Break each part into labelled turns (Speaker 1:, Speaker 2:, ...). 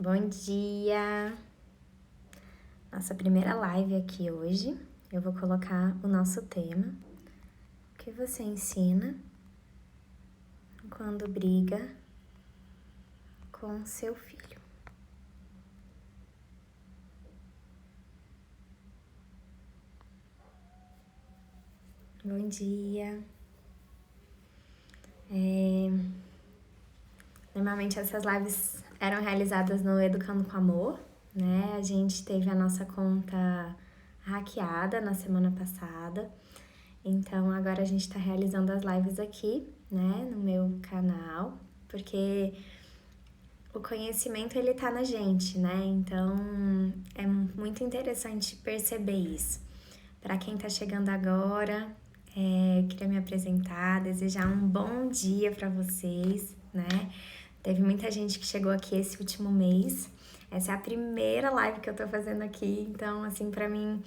Speaker 1: Bom dia! Nossa primeira live aqui hoje. Eu vou colocar o nosso tema. O que você ensina quando briga com seu filho? Bom dia! Normalmente essas lives eram realizadas no Educando com Amor, né? A gente teve a nossa conta hackeada na semana passada. Então agora a gente tá realizando as lives aqui, né, no meu canal, porque o conhecimento ele tá na gente, né? Então é muito interessante perceber isso. Para quem tá chegando agora, queria me apresentar, desejar um bom dia para vocês, né? Teve muita gente que chegou aqui esse último mês. Essa é a primeira live que eu tô fazendo aqui, então assim, para mim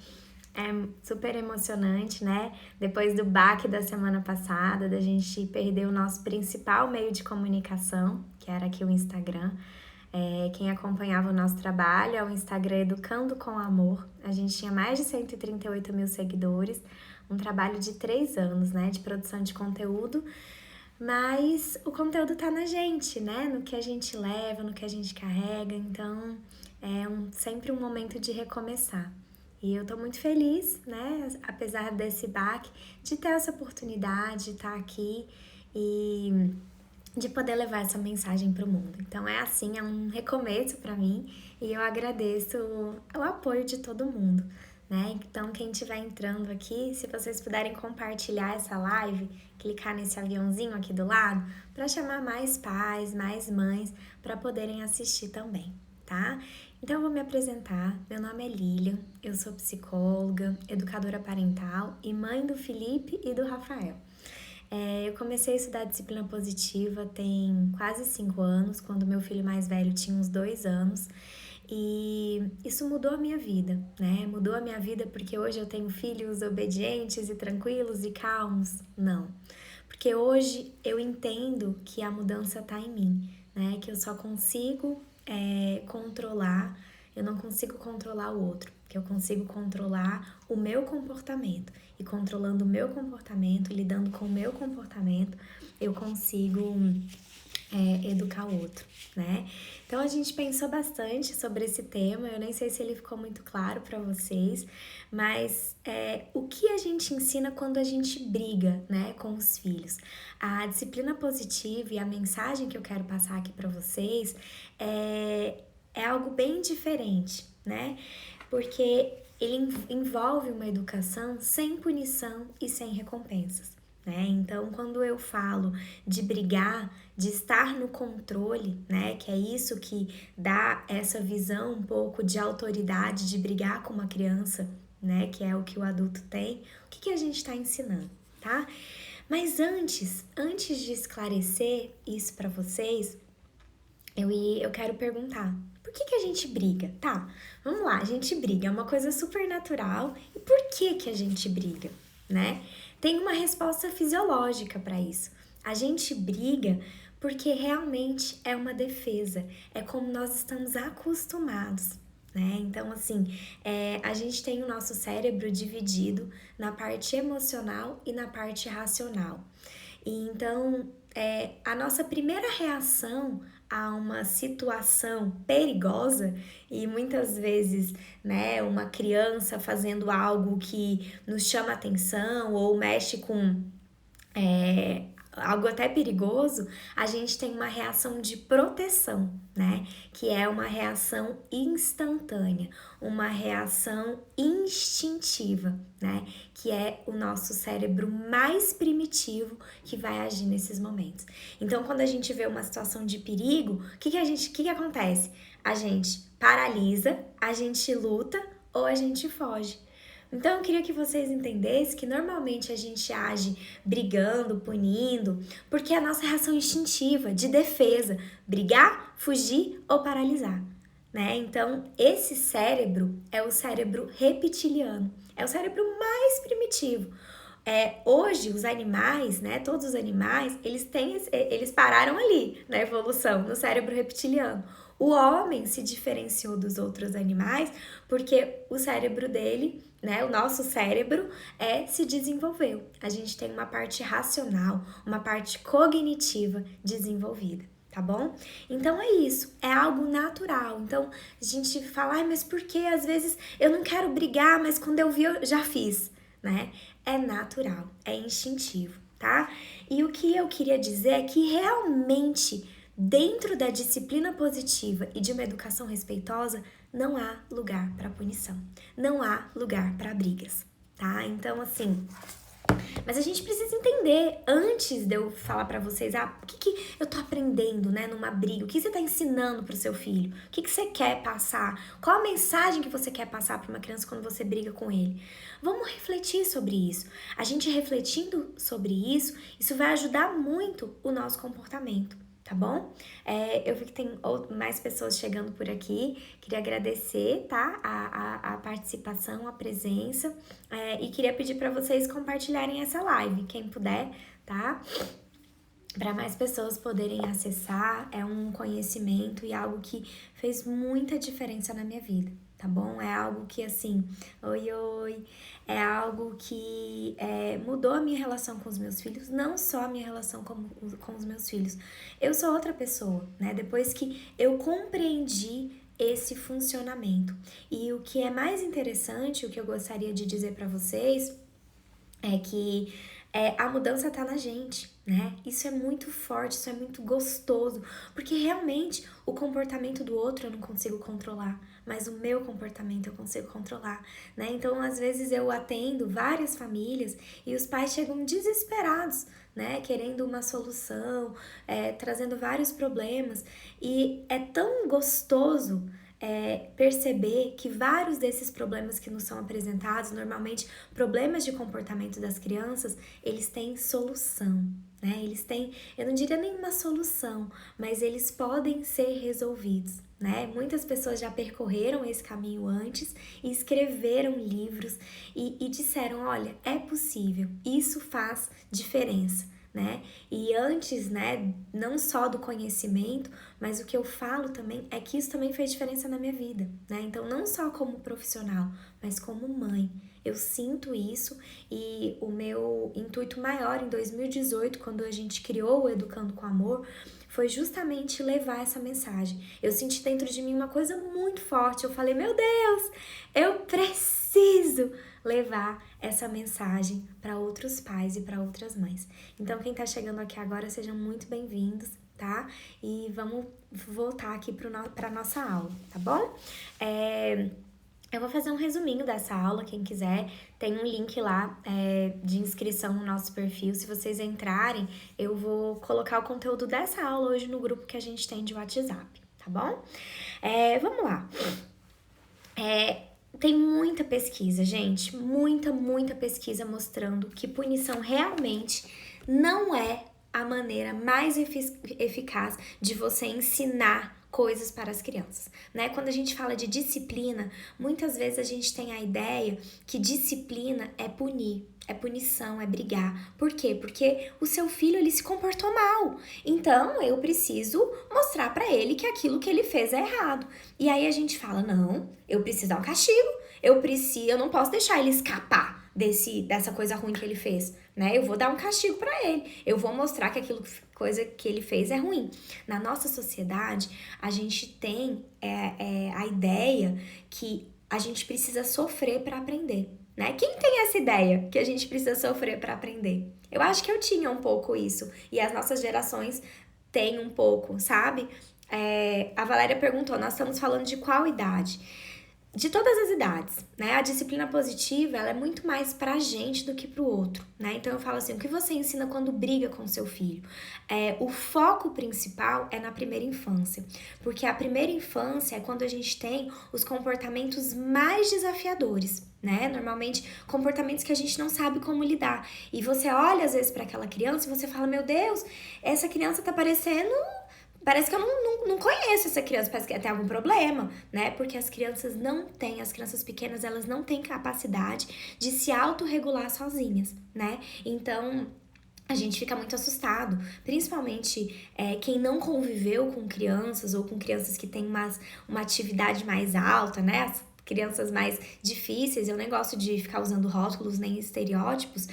Speaker 1: é super emocionante, né? Depois do baque da semana passada, da gente perder o nosso principal meio de comunicação, que era aqui o Instagram. Quem acompanhava o nosso trabalho é o Instagram Educando com Amor. A gente tinha mais de 138 mil seguidores, um trabalho de 3 anos, né? De produção de conteúdo. Mas o conteúdo tá na gente, né? No que a gente leva, no que a gente carrega. Então, sempre um momento de recomeçar. E eu tô muito feliz, né? Apesar desse baque, de ter essa oportunidade de estar aqui e de poder levar essa mensagem para o mundo. Então é assim, é um recomeço para mim e eu agradeço o apoio de todo mundo, né? Então quem estiver entrando aqui, se vocês puderem compartilhar essa live, clicar nesse aviãozinho aqui do lado para chamar mais pais, mais mães para poderem assistir também, tá? Então eu vou me apresentar. Meu nome é Lília, eu sou psicóloga, educadora parental e mãe do Felipe e do Rafael. Eu comecei a estudar disciplina positiva tem quase 5 anos, quando meu filho mais velho tinha uns 2 anos. E isso mudou a minha vida, né? Mudou a minha vida porque hoje eu tenho filhos obedientes e tranquilos e calmos? Não. Porque hoje eu entendo que a mudança está em mim, né? Que eu só consigo controlar, eu não consigo controlar o outro, que eu consigo controlar o meu comportamento. E controlando o meu comportamento, lidando com o meu comportamento, eu consigo educar o outro, né? Então a gente pensou bastante sobre esse tema, eu nem sei se ele ficou muito claro para vocês, mas o que a gente ensina quando a gente briga, né, com os filhos? A disciplina positiva e a mensagem que eu quero passar aqui para vocês é algo bem diferente, né? Porque ele envolve uma educação sem punição e sem recompensas. Né? Então, quando eu falo de brigar, de estar no controle, né? Que é isso que dá essa visão um pouco de autoridade de brigar com uma criança, né? Que é o que o adulto tem. O que a gente está ensinando, tá? Mas antes de esclarecer isso para vocês, eu quero perguntar, por que a gente briga? Tá, vamos lá, a gente briga, é uma coisa super natural. E por que a gente briga, né? Tem uma resposta fisiológica para isso. A gente briga porque realmente é uma defesa, é como nós estamos acostumados, né? Então, assim, a gente tem o nosso cérebro dividido na parte emocional e na parte racional. E então, a nossa primeira reação a uma situação perigosa, e muitas vezes, né, uma criança fazendo algo que nos chama atenção ou mexe com algo até perigoso, a gente tem uma reação de proteção, né? Que é uma reação instantânea, uma reação instintiva, né? Que é o nosso cérebro mais primitivo que vai agir nesses momentos. Então, quando a gente vê uma situação de perigo, o que acontece? A gente paralisa, a gente luta ou a gente foge. Então, eu queria que vocês entendessem que normalmente a gente age brigando, punindo, porque é a nossa reação instintiva, de defesa, brigar, fugir ou paralisar, né? Então, esse cérebro é o cérebro reptiliano, é o cérebro mais primitivo. Hoje, os animais, né, todos os animais, eles pararam ali na evolução, no cérebro reptiliano. O homem se diferenciou dos outros animais porque o cérebro dele, né, o nosso cérebro, se desenvolveu. A gente tem uma parte racional, uma parte cognitiva desenvolvida. Tá bom? Então é isso, é algo natural. Então a gente fala, mas por que às vezes eu não quero brigar, mas quando eu vi eu já fiz, né? É natural, é instintivo, tá? E o que eu queria dizer é que realmente dentro da disciplina positiva e de uma educação respeitosa não há lugar para punição, não há lugar para brigas, tá? Então assim, mas a gente precisa entender, antes de eu falar pra vocês, o que eu tô aprendendo, né, numa briga, o que você tá ensinando pro seu filho, o que você quer passar, qual a mensagem que você quer passar pra uma criança quando você briga com ele. Vamos refletir sobre isso. A gente refletindo sobre isso, isso vai ajudar muito o nosso comportamento. Tá bom? Eu vi que tem mais pessoas chegando por aqui. Queria agradecer, tá? A participação, a presença. E queria pedir para vocês compartilharem essa live, quem puder, tá? Para mais pessoas poderem acessar. É um conhecimento e algo que fez muita diferença na minha vida, tá bom? É algo que, assim, oi, é algo que mudou a minha relação com os meus filhos, não só a minha relação com os meus filhos. Eu sou outra pessoa, né? Depois que eu compreendi esse funcionamento. E o que é mais interessante, o que eu gostaria de dizer para vocês, é que a mudança tá na gente, né? Isso é muito forte, isso é muito gostoso, porque realmente o comportamento do outro eu não consigo controlar, mas o meu comportamento eu consigo controlar, né? Então, às vezes eu atendo várias famílias e os pais chegam desesperados, né? Querendo uma solução, trazendo vários problemas, e é tão gostoso perceber que vários desses problemas que nos são apresentados, normalmente problemas de comportamento das crianças, eles têm solução, né? Eles têm, eu não diria nenhuma solução, mas eles podem ser resolvidos, né? Muitas pessoas já percorreram esse caminho antes e escreveram livros e disseram, olha, é possível, isso faz diferença. Né? E antes, né, não só do conhecimento, mas o que eu falo também é que isso também fez diferença na minha vida, né? Então, não só como profissional, mas como mãe. Eu sinto isso e o meu intuito maior em 2018, quando a gente criou o Educando com Amor, foi justamente levar essa mensagem. Eu senti dentro de mim uma coisa muito forte. Eu falei, meu Deus, eu preciso levar essa mensagem para outros pais e para outras mães. Então, quem tá chegando aqui agora, sejam muito bem-vindos, tá? E vamos voltar aqui para nossa aula, tá bom? Eu vou fazer um resuminho dessa aula, quem quiser, tem um link lá de inscrição no nosso perfil. Se vocês entrarem, eu vou colocar o conteúdo dessa aula hoje no grupo que a gente tem de WhatsApp, tá bom? Vamos lá. Tem muita pesquisa, gente, muita pesquisa mostrando que punição realmente não é a maneira mais eficaz de você ensinar coisas para as crianças, né? Quando a gente fala de disciplina, muitas vezes a gente tem a ideia que disciplina é punir, é punição, é brigar. Por quê? Porque o seu filho, ele se comportou mal. Então, eu preciso mostrar para ele que aquilo que ele fez é errado. E aí a gente fala, não, eu preciso dar um castigo. Eu não posso deixar ele escapar dessa coisa ruim que ele fez, né? Eu vou dar um castigo para ele. Eu vou mostrar que coisa que ele fez é ruim. Na nossa sociedade, a gente tem a ideia que a gente precisa sofrer para aprender, né? Quem tem essa ideia que a gente precisa sofrer para aprender? Eu acho que eu tinha um pouco isso. E as nossas gerações têm um pouco, sabe? A Valéria perguntou, nós estamos falando de qual idade? De todas as idades, né? A disciplina positiva, ela é muito mais pra gente do que pro outro, né? Então eu falo assim, o que você ensina quando briga com seu filho? O foco principal é na primeira infância, porque a primeira infância é quando a gente tem os comportamentos mais desafiadores, né? Normalmente comportamentos que a gente não sabe como lidar. E você olha às vezes para aquela criança e você fala, meu Deus, essa criança tá parecendo parece que eu não conheço essa criança, parece que tem algum problema, né? Porque as crianças as crianças pequenas, elas não têm capacidade de se autorregular sozinhas, né? Então, a gente fica muito assustado, principalmente quem não conviveu com crianças ou com crianças que têm uma atividade mais alta, né? As crianças mais difíceis, eu nem gosto de ficar usando rótulos nem estereótipos,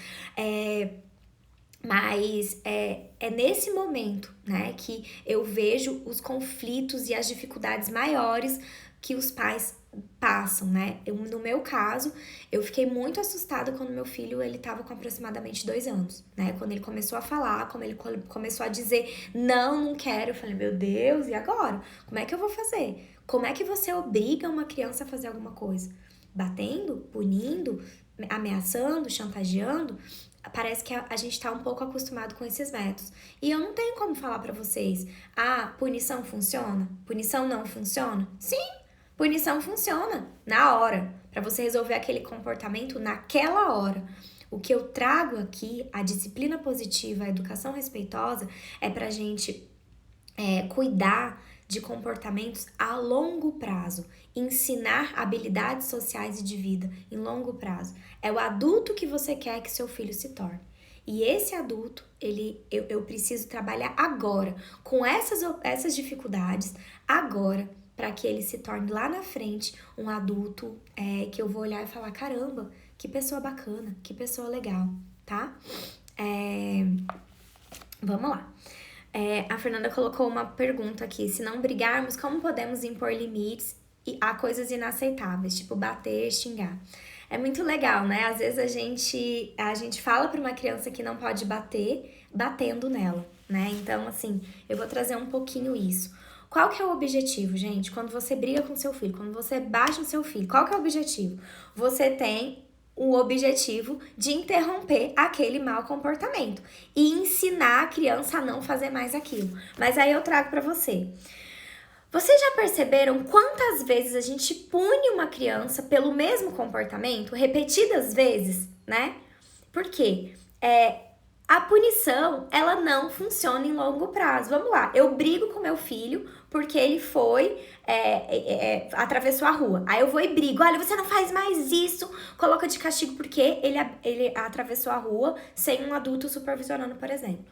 Speaker 1: mas é nesse momento, né, que eu vejo os conflitos e as dificuldades maiores que os pais passam, né? No meu caso, eu fiquei muito assustada quando meu filho, ele tava com aproximadamente 2 anos, né? Quando ele começou a falar, como ele começou a dizer, não quero, eu falei, meu Deus, e agora? Como é que eu vou fazer? Como é que você obriga uma criança a fazer alguma coisa? Batendo? Punindo? Ameaçando? Chantageando? Parece que a gente tá um pouco acostumado com esses métodos. E eu não tenho como falar pra vocês, punição funciona? Punição não funciona? Sim, punição funciona na hora, pra você resolver aquele comportamento naquela hora. O que eu trago aqui, a disciplina positiva, a educação respeitosa, é pra gente cuidar de comportamentos a longo prazo, ensinar habilidades sociais e de vida em longo prazo. É o adulto que você quer que seu filho se torne. E esse adulto, eu preciso trabalhar agora, com essas dificuldades, agora, para que ele se torne lá na frente um adulto que eu vou olhar e falar, caramba, que pessoa bacana, que pessoa legal, tá? Vamos lá. A Fernanda colocou uma pergunta aqui. Se não brigarmos, como podemos impor limites a coisas inaceitáveis, tipo bater, xingar? É muito legal, né? Às vezes a gente fala para uma criança que não pode bater, batendo nela, né? Então, assim, eu vou trazer um pouquinho isso. Qual que é o objetivo, gente? Quando você briga com seu filho, quando você bate no seu filho, qual que é o objetivo? Você tem o objetivo de interromper aquele mau comportamento e ensinar a criança a não fazer mais aquilo. Mas aí eu trago para você. Vocês já perceberam quantas vezes a gente pune uma criança pelo mesmo comportamento, repetidas vezes, né? Por quê? A punição, ela não funciona em longo prazo. Vamos lá, eu brigo com meu filho porque ele atravessou a rua. Aí eu vou e brigo, olha, você não faz mais isso, coloca de castigo porque ele atravessou a rua sem um adulto supervisionando, por exemplo.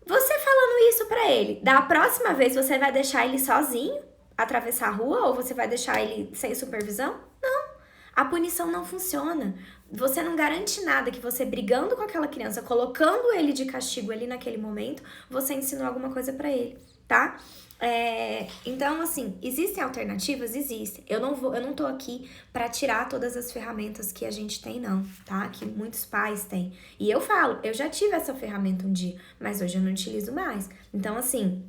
Speaker 1: Você falando isso pra ele, da próxima vez você vai deixar ele sozinho atravessar a rua ou você vai deixar ele sem supervisão? Não. A punição não funciona. Você não garante nada que você brigando com aquela criança, colocando ele de castigo ali naquele momento, você ensinou alguma coisa pra ele, tá? Então, assim, existem alternativas? Existem. Eu não tô aqui pra tirar todas as ferramentas que a gente tem, não, tá? Que muitos pais têm. E eu falo, eu já tive essa ferramenta um dia, mas hoje eu não utilizo mais. Então, assim,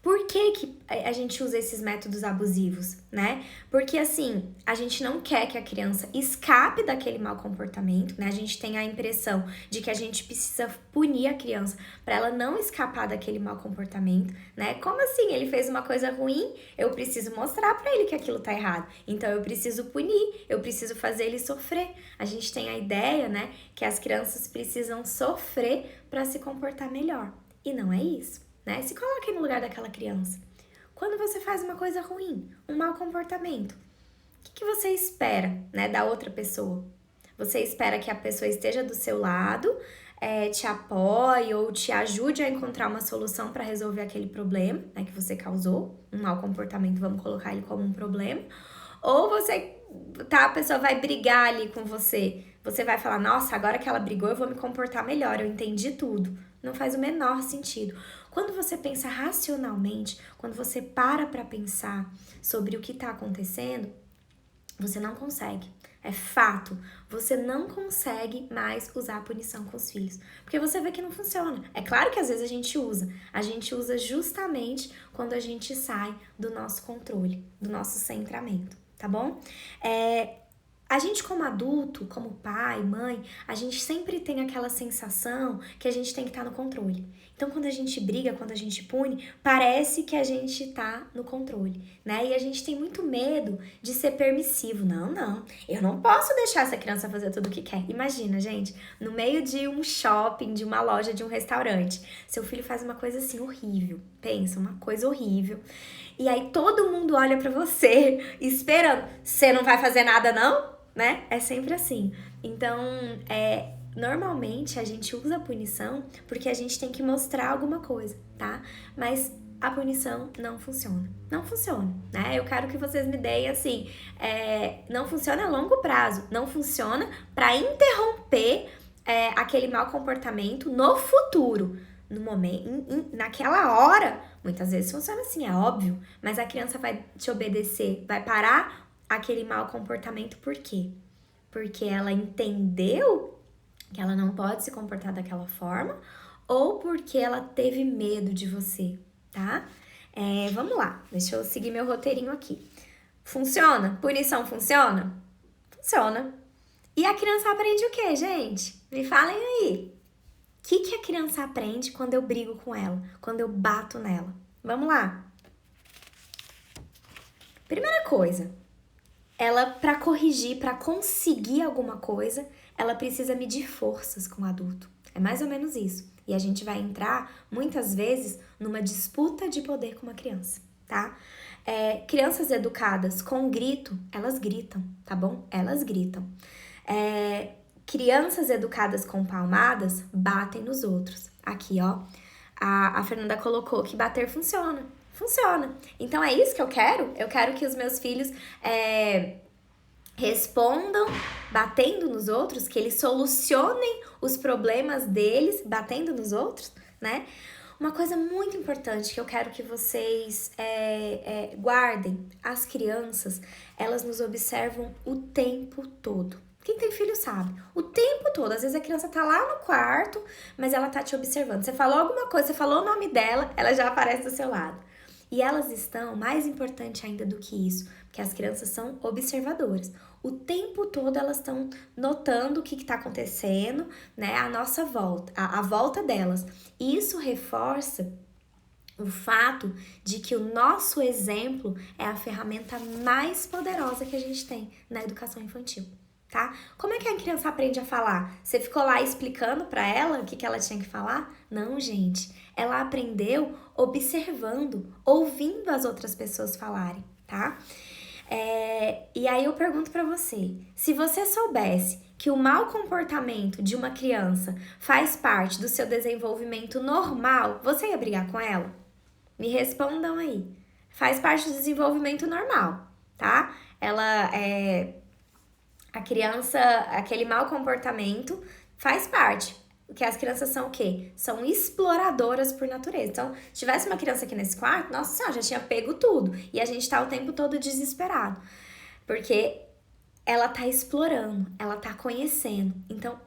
Speaker 1: por que a gente usa esses métodos abusivos, né? Porque, assim, a gente não quer que a criança escape daquele mau comportamento, né? A gente tem a impressão de que a gente precisa punir a criança para ela não escapar daquele mau comportamento, né? Como assim? Ele fez uma coisa ruim, eu preciso mostrar para ele que aquilo tá errado. Então, eu preciso punir, eu preciso fazer ele sofrer. A gente tem a ideia, né, que as crianças precisam sofrer para se comportar melhor. E não é isso. Né? Se coloque no lugar daquela criança. Quando você faz uma coisa ruim, um mau comportamento, o que você espera, né, da outra pessoa? Você espera que a pessoa esteja do seu lado, te apoie ou te ajude a encontrar uma solução para resolver aquele problema, né, que você causou, um mau comportamento, vamos colocar ele como um problema, ou a pessoa vai brigar ali com você, você vai falar, nossa, agora que ela brigou eu vou me comportar melhor, eu entendi tudo. Não faz o menor sentido. Quando você pensa racionalmente, quando você para pensar sobre o que está acontecendo, você não consegue. É fato. Você não consegue mais usar a punição com os filhos. Porque você vê que não funciona. É claro que às vezes a gente usa. A gente usa justamente quando a gente sai do nosso controle, do nosso centramento, tá bom? A gente como adulto, como pai, mãe, a gente sempre tem aquela sensação que a gente tem que estar no controle. Então, quando a gente briga, quando a gente pune, parece que a gente tá no controle, né? E a gente tem muito medo de ser permissivo. Não, eu não posso deixar essa criança fazer tudo o que quer. Imagina, gente, no meio de um shopping, de uma loja, de um restaurante, seu filho faz uma coisa assim horrível. Pensa, uma coisa horrível. E aí todo mundo olha pra você esperando. Você não vai fazer nada, não? Né? É sempre assim. Então, normalmente a gente usa a punição porque a gente tem que mostrar alguma coisa, tá? Mas a punição não funciona. Não funciona, né? Eu quero que vocês me deem assim, não funciona a longo prazo, não funciona para interromper aquele mau comportamento no futuro. No momento, naquela hora, muitas vezes funciona assim, é óbvio, mas a criança vai te obedecer, vai parar aquele mau comportamento, por quê? Porque ela entendeu que ela não pode se comportar daquela forma ou porque ela teve medo de você, tá? Vamos lá, deixa eu seguir meu roteirinho aqui. Funciona? Punição funciona? Funciona. E a criança aprende o quê, gente? Me falem aí. O que a criança aprende quando eu brigo com ela? Quando eu bato nela? Vamos lá. Primeira coisa, ela, para corrigir, para conseguir alguma coisa, ela precisa medir forças com o adulto. É mais ou menos isso. E a gente vai entrar, muitas vezes, numa disputa de poder com uma criança, tá? Crianças educadas com grito, elas gritam, tá bom? Elas gritam. Crianças educadas com palmadas batem nos outros. Aqui, ó, a Fernanda colocou que bater funciona. Funciona. Então é isso que eu quero? Eu quero que os meus filhos respondam batendo nos outros, que eles solucionem os problemas deles batendo nos outros, né? Uma coisa muito importante que eu quero que vocês guardem: as crianças, elas nos observam o tempo todo. Quem tem filho sabe, o tempo todo. Às vezes a criança tá lá no quarto, mas ela tá te observando. Você falou alguma coisa, você falou o nome dela, ela já aparece do seu lado. E elas estão, mais importante ainda do que isso, porque as crianças são observadoras. O tempo todo elas estão notando o que está acontecendo, né? A nossa volta, a volta delas. E isso reforça o fato de que o nosso exemplo é a ferramenta mais poderosa que a gente tem na educação infantil, tá? Como é que a criança aprende a falar? Você ficou lá explicando para ela o que ela tinha que falar? Não, gente. Ela aprendeu observando, ouvindo as outras pessoas falarem, tá? E aí eu pergunto para você, se você soubesse que o mau comportamento de uma criança faz parte do seu desenvolvimento normal, você ia brigar com ela? Me respondam aí. Faz parte do desenvolvimento normal, tá? A criança, aquele mau comportamento faz parte. Porque as crianças são o quê? São exploradoras por natureza. Então, se tivesse uma criança aqui nesse quarto, nossa senhora, já tinha pego tudo. E a gente tá o tempo todo desesperado. Porque ela tá explorando, ela tá conhecendo. Então,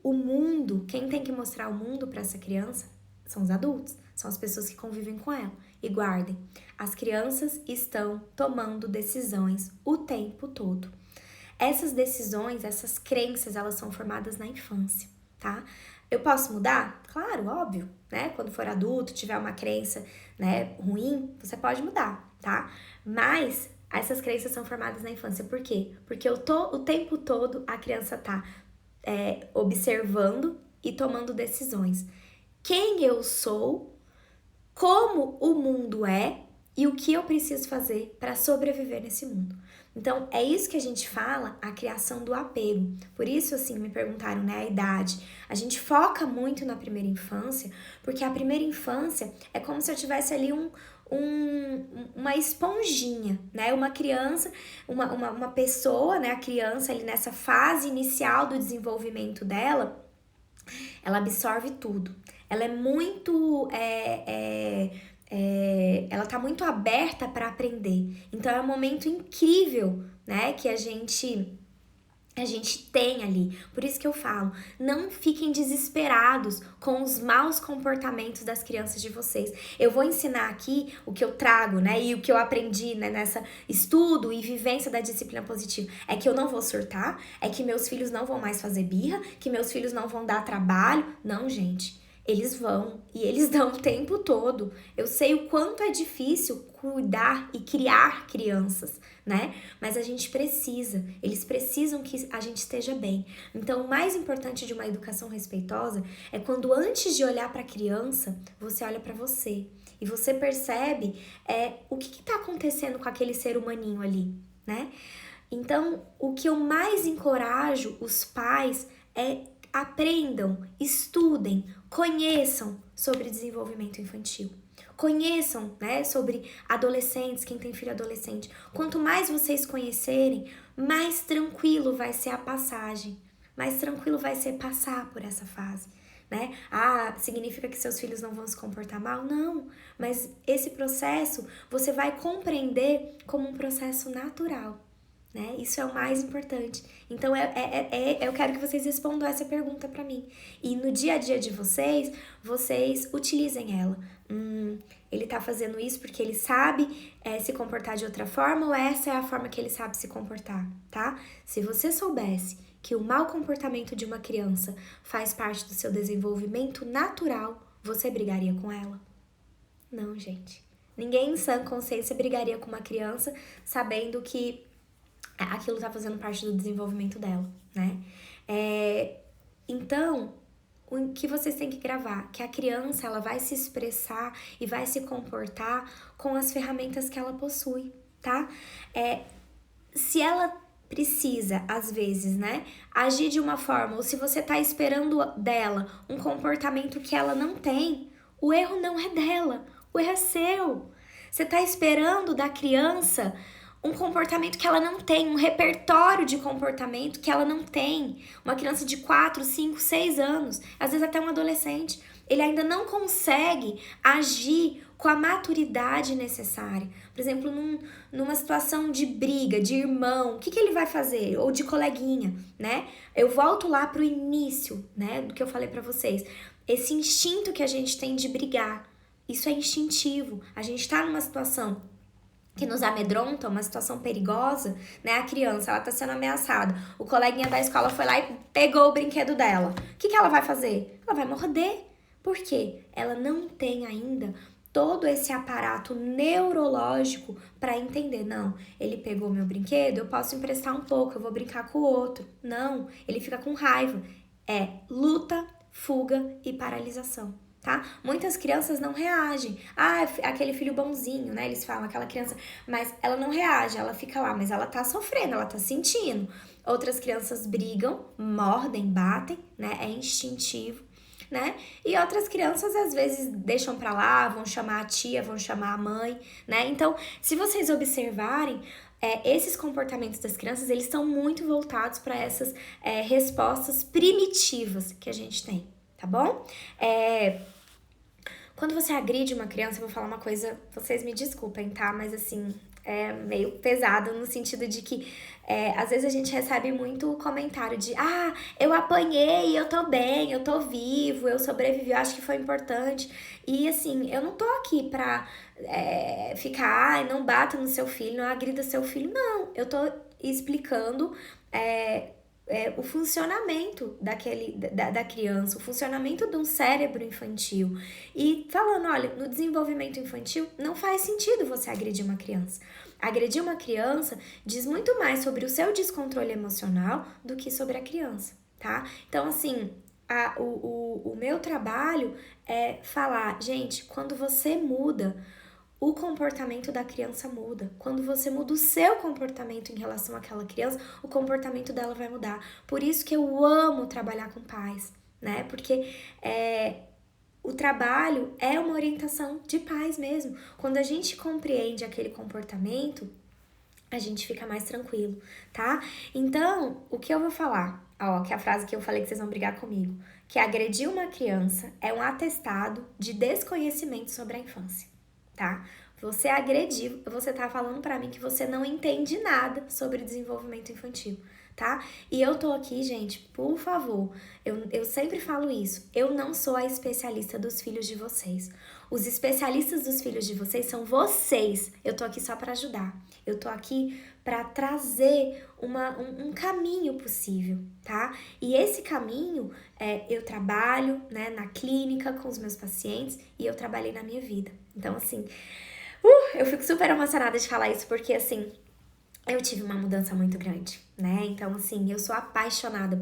Speaker 1: o mundo, quem tem que mostrar o mundo para essa criança são os adultos, são as pessoas que convivem com ela. E guardem, as crianças estão tomando decisões o tempo todo. Essas decisões, essas crenças, elas são formadas na infância, tá? Eu posso mudar? Claro, óbvio, né? Quando for adulto, tiver uma crença, né, ruim, você pode mudar, tá? Mas essas crenças são formadas na infância. Por quê? Porque o tempo todo a criança tá observando e tomando decisões. Quem eu sou, como o mundo é e o que eu preciso fazer para sobreviver nesse mundo. Então, é isso que a gente fala, a criação do apego. Por isso, assim, me perguntaram, né, a idade. A gente foca muito na primeira infância, porque a primeira infância é como se eu tivesse ali uma esponjinha, né? Uma criança, uma pessoa, né? A criança ali nessa fase inicial do desenvolvimento dela, ela absorve tudo. Ela é muito... ela tá muito aberta para aprender. Então é um momento incrível, né, que a gente A gente tem ali. Por isso que eu falo, não fiquem desesperados com os maus comportamentos das crianças de vocês. Eu vou ensinar aqui o que eu trago, né? E o que eu aprendi, né, nessa estudo e vivência da disciplina positiva. É que eu não vou surtar, é que meus filhos não vão mais fazer birra, que meus filhos não vão dar trabalho. Não, gente. Eles vão e eles dão o tempo todo. Eu sei o quanto é difícil cuidar e criar crianças, né? Mas a gente precisa, eles precisam que a gente esteja bem. Então, o mais importante de uma educação respeitosa é quando antes de olhar para a criança, você olha para você e você percebe o que está acontecendo com aquele ser humaninho ali, né? Então, o que eu mais encorajo os pais é aprendam, estudem, conheçam sobre desenvolvimento infantil. Conheçam, né, sobre adolescentes, quem tem filho adolescente. Quanto mais vocês conhecerem, mais tranquilo vai ser a passagem. Mais tranquilo vai ser passar por essa fase, né? Ah, significa que seus filhos não vão se comportar mal? Não, mas esse processo você vai compreender como um processo natural, né? Isso é o mais importante. Então, eu quero que vocês respondam essa pergunta para mim. E no dia a dia de vocês, vocês utilizem ela. Ele tá fazendo isso porque ele sabe se comportar de outra forma ou essa é a forma que ele sabe se comportar, tá? Se você soubesse que o mau comportamento de uma criança faz parte do seu desenvolvimento natural, você brigaria com ela? Não, gente. Ninguém em sã consciência brigaria com uma criança sabendo que aquilo tá fazendo parte do desenvolvimento dela, né? Então, o que vocês têm que gravar? Que a criança, ela vai se expressar e vai se comportar com as ferramentas que ela possui, tá? Se ela precisa, às vezes, né, agir de uma forma, ou se você tá esperando dela um comportamento que ela não tem, o erro não é dela, o erro é seu. Você tá esperando da criança um comportamento que ela não tem, um repertório de comportamento que ela não tem. Uma criança de 4, 5, 6 anos, às vezes até um adolescente, ele ainda não consegue agir com a maturidade necessária. Por exemplo, numa situação de briga, de irmão, o que ele vai fazer? Ou de coleguinha, né? Eu volto lá pro início, né, do que eu falei pra vocês. Esse instinto que a gente tem de brigar, isso é instintivo. A gente tá numa situação que nos amedronta, uma situação perigosa, né? A criança, ela tá sendo ameaçada. O coleguinha da escola foi lá e pegou o brinquedo dela. O que ela vai fazer? Ela vai morder. Por quê? Ela não tem ainda todo esse aparato neurológico para entender. Não, ele pegou meu brinquedo, eu posso emprestar um pouco, eu vou brincar com o outro. Não, ele fica com raiva. É luta, fuga e paralisação. Tá? Muitas crianças não reagem. Ah, aquele filho bonzinho, né? Eles falam, aquela criança, mas ela não reage, ela fica lá, mas ela tá sofrendo, ela tá sentindo. Outras crianças brigam, mordem, batem, né? É instintivo, né? E outras crianças às vezes deixam pra lá, vão chamar a tia, vão chamar a mãe, né? Então, se vocês observarem, esses comportamentos das crianças, eles estão muito voltados para essas respostas primitivas que a gente tem, tá bom? Quando você agride uma criança, eu vou falar uma coisa, vocês me desculpem, tá? Mas assim, é meio pesado no sentido de que às vezes a gente recebe muito comentário de eu apanhei, eu tô bem, eu tô vivo, eu sobrevivi, eu acho que foi importante. E assim, eu não tô aqui pra ficar, não bata no seu filho, não agrida seu filho, não. Eu tô explicando o funcionamento da criança, o funcionamento de um cérebro infantil. E falando, olha, no desenvolvimento infantil não faz sentido você agredir uma criança. Agredir uma criança diz muito mais sobre o seu descontrole emocional do que sobre a criança, tá? Então, assim, o meu trabalho é falar, gente, quando você muda, o comportamento da criança muda. Quando você muda o seu comportamento em relação àquela criança, o comportamento dela vai mudar. Por isso que eu amo trabalhar com pais, né? Porque o trabalho é uma orientação de pais mesmo. Quando a gente compreende aquele comportamento, a gente fica mais tranquilo, tá? Então, o que eu vou falar? Que é a frase que eu falei que vocês vão brigar comigo. Que agredir uma criança é um atestado de desconhecimento sobre a infância, tá? Você agredir, você tá falando pra mim que você não entende nada sobre desenvolvimento infantil. tá? E eu tô aqui, gente, por favor, eu sempre falo isso, eu não sou a especialista dos filhos de vocês. Os especialistas dos filhos de vocês são vocês. Eu tô aqui só pra ajudar. Eu tô aqui pra trazer um caminho possível, tá? E esse caminho, eu trabalho, né, na clínica com os meus pacientes e eu trabalhei na minha vida. Então, assim, eu fico super emocionada de falar isso porque, assim, eu tive uma mudança muito grande, né? Então, assim, eu sou apaixonada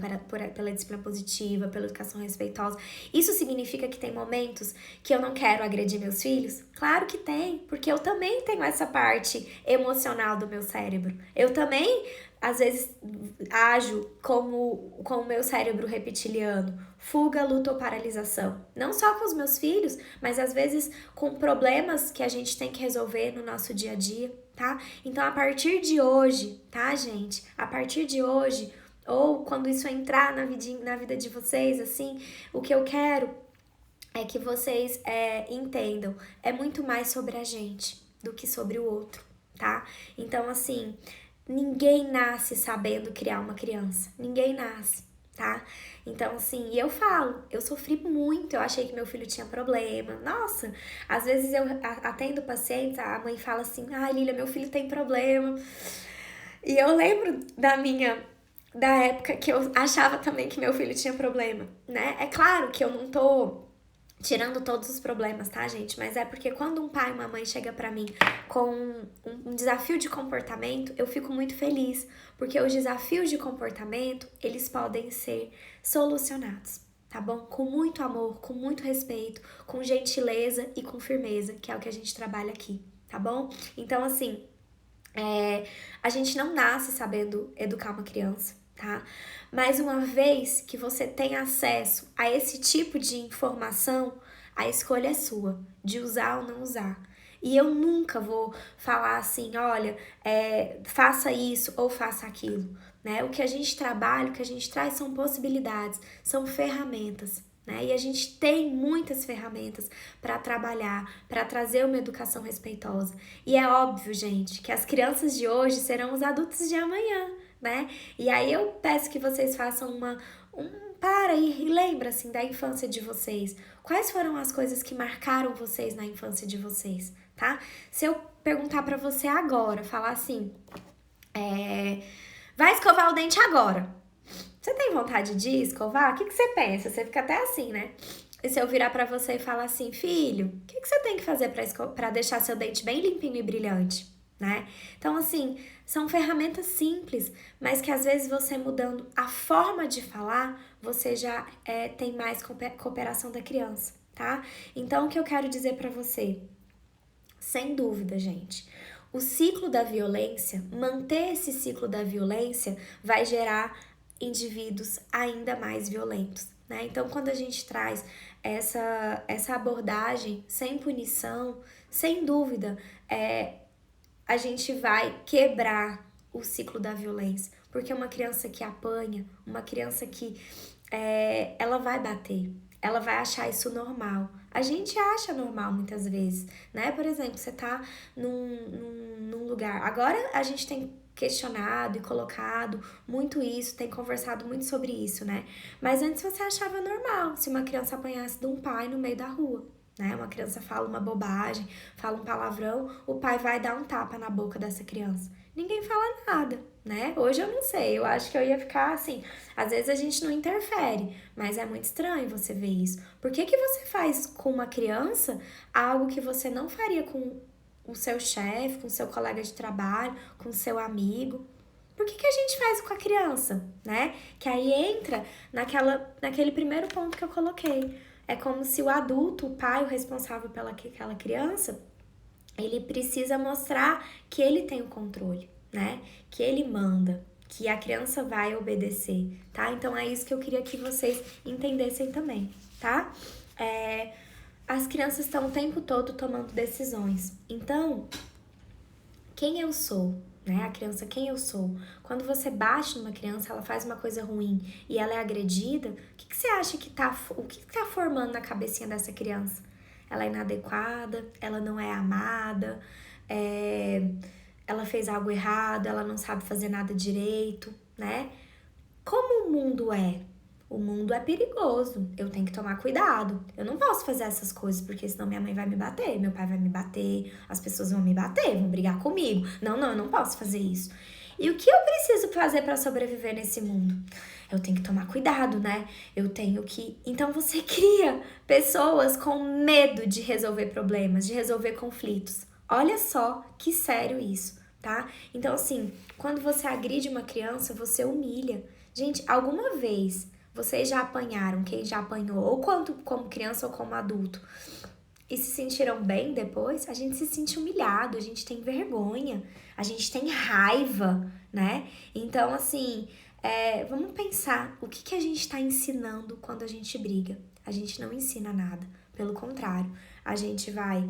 Speaker 1: pela disciplina positiva, pela educação respeitosa. Isso significa que tem momentos que eu não quero agredir meus filhos? Claro que tem, porque eu também tenho essa parte emocional do meu cérebro. Eu também, às vezes, ajo como com o meu cérebro reptiliano. Fuga, luta ou paralisação. Não só com os meus filhos, mas às vezes com problemas que a gente tem que resolver no nosso dia a dia, tá? Então, a partir de hoje, tá, gente? A partir de hoje, ou quando isso entrar na vida de vocês, assim, o que eu quero é que vocês entendam. É muito mais sobre a gente do que sobre o outro, tá? Então, assim, ninguém nasce sabendo criar uma criança. Ninguém nasce, tá? Então, assim, e eu falo, eu sofri muito, eu achei que meu filho tinha problema. Nossa, às vezes eu atendo pacientes, a mãe fala assim, Lília, meu filho tem problema. E eu lembro da época que eu achava também que meu filho tinha problema, né? É claro que eu não tô tirando todos os problemas, tá, gente? Mas é porque quando um pai e uma mãe chega pra mim com um desafio de comportamento, eu fico muito feliz, porque os desafios de comportamento, eles podem ser solucionados, tá bom? Com muito amor, com muito respeito, com gentileza e com firmeza, que é o que a gente trabalha aqui, tá bom? Então, assim, a gente não nasce sabendo educar uma criança, tá? Mas uma vez que você tem acesso a esse tipo de informação, a escolha é sua, de usar ou não usar. E eu nunca vou falar assim, olha, faça isso ou faça aquilo, né? O que a gente trabalha, o que a gente traz são possibilidades, são ferramentas, né? E a gente tem muitas ferramentas para trabalhar, para trazer uma educação respeitosa. E é óbvio, gente, que as crianças de hoje serão os adultos de amanhã, né? E aí eu peço que vocês façam para e lembra assim da infância de vocês. Quais foram as coisas que marcaram vocês na infância de vocês, tá? Se eu perguntar para você agora, falar assim, vai escovar o dente agora. Você tem vontade de escovar? O que você pensa? Você fica até assim, né? E se eu virar pra você e falar assim, filho, o que você tem que fazer pra deixar seu dente bem limpinho e brilhante, né? Então, assim, são ferramentas simples, mas que às vezes você mudando a forma de falar, você já tem mais cooperação da criança, tá? Então, o que eu quero dizer pra você? Sem dúvida, gente. O ciclo da violência, manter esse ciclo da violência vai gerar indivíduos ainda mais violentos, né? Então, quando a gente traz essa abordagem sem punição, sem dúvida, a gente vai quebrar o ciclo da violência. Porque uma criança que apanha, uma criança que ela vai bater, ela vai achar isso normal. A gente acha normal muitas vezes, né? Por exemplo, você tá num lugar. Agora a gente tem questionado e colocado muito isso, tem conversado muito sobre isso, né? Mas antes você achava normal se uma criança apanhasse de um pai no meio da rua, né? Uma criança fala uma bobagem, fala um palavrão, o pai vai dar um tapa na boca dessa criança. Ninguém fala nada, né? Hoje eu não sei, eu acho que eu ia ficar assim. Às vezes a gente não interfere, mas é muito estranho você ver isso. Por que você faz com uma criança algo que você não faria com o seu chefe, com o seu colega de trabalho, com o seu amigo? Por que a gente faz com a criança, né? Que aí entra naquele primeiro ponto que eu coloquei. É como se o adulto, o pai, o responsável pelaquela criança, ele precisa mostrar que ele tem o controle, né? Que ele manda, que a criança vai obedecer, tá? Então é isso que eu queria que vocês entendessem também, tá? As crianças estão o tempo todo tomando decisões. Então, quem eu sou, né? A criança, quem eu sou? Quando você bate numa criança, ela faz uma coisa ruim e ela é agredida, o que você acha o que tá formando na cabecinha dessa criança? Ela é inadequada, ela não é amada, ela fez algo errado, ela não sabe fazer nada direito, né? Como o mundo é? O mundo é perigoso, eu tenho que tomar cuidado. Eu não posso fazer essas coisas, porque senão minha mãe vai me bater, meu pai vai me bater, as pessoas vão me bater, vão brigar comigo. Não, eu não posso fazer isso. E o que eu preciso fazer para sobreviver nesse mundo? Eu tenho que tomar cuidado, né? Eu tenho que... Então você cria pessoas com medo de resolver problemas, de resolver conflitos. Olha só que sério isso, tá? Então, assim, quando você agride uma criança, você humilha. Gente, alguma vez vocês já apanharam, quem já apanhou, ou como criança ou como adulto, e se sentiram bem depois? A gente se sente humilhado, a gente tem vergonha, a gente tem raiva, né? Então, assim, vamos pensar o que a gente está ensinando quando a gente briga. A gente não ensina nada, pelo contrário, a gente vai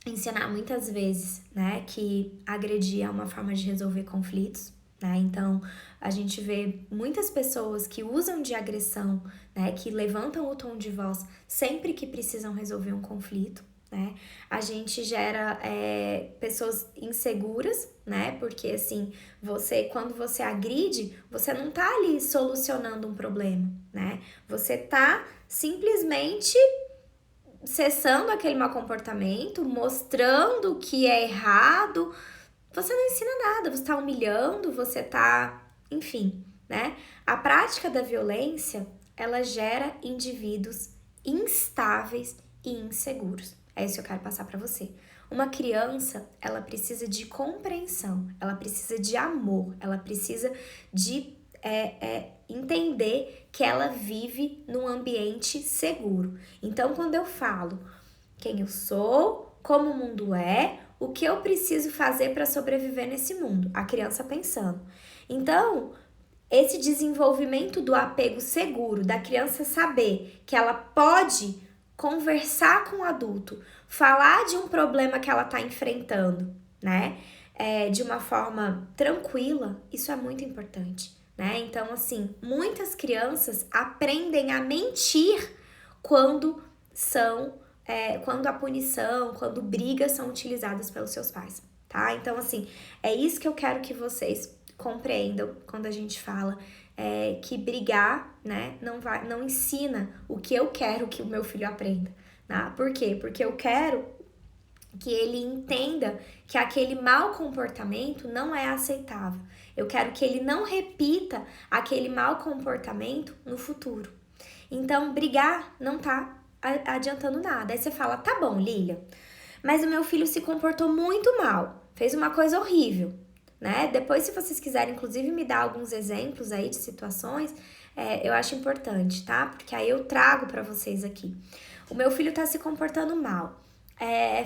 Speaker 1: ensinar muitas vezes, né, que agredir é uma forma de resolver conflitos, né? Então, a gente vê muitas pessoas que usam de agressão, né, que levantam o tom de voz sempre que precisam resolver um conflito, né? A gente gera pessoas inseguras, né? Porque, assim, quando você agride, você não tá ali solucionando um problema, né? Você tá simplesmente cessando aquele mau comportamento, mostrando que é errado. Você não ensina nada, você tá humilhando, você tá... Enfim, né? A prática da violência, ela gera indivíduos instáveis e inseguros. É isso que eu quero passar pra você. Uma criança, ela precisa de compreensão, ela precisa de amor, ela precisa de entender que ela vive num ambiente seguro. Então, quando eu falo quem eu sou, como o mundo é, o que eu preciso fazer para sobreviver nesse mundo, a criança pensando. Então, esse desenvolvimento do apego seguro, da criança saber que ela pode conversar com o adulto, falar de um problema que ela está enfrentando, né? De uma forma tranquila, isso é muito importante, né? Então, assim, muitas crianças aprendem a mentir quando quando a punição, quando brigas são utilizadas pelos seus pais, tá? Então, assim, é isso que eu quero que vocês compreendam quando a gente fala que brigar, né, não ensina o que eu quero que o meu filho aprenda, tá? Por quê? Porque eu quero que ele entenda que aquele mau comportamento não é aceitável. Eu quero que ele não repita aquele mau comportamento no futuro. Então, brigar não tá adiantando nada. Aí você fala, tá bom, Lilia, mas o meu filho se comportou muito mal, fez uma coisa horrível, né? Depois, se vocês quiserem, inclusive, me dar alguns exemplos aí de situações, eu acho importante, tá? Porque aí eu trago pra vocês aqui. O meu filho tá se comportando mal,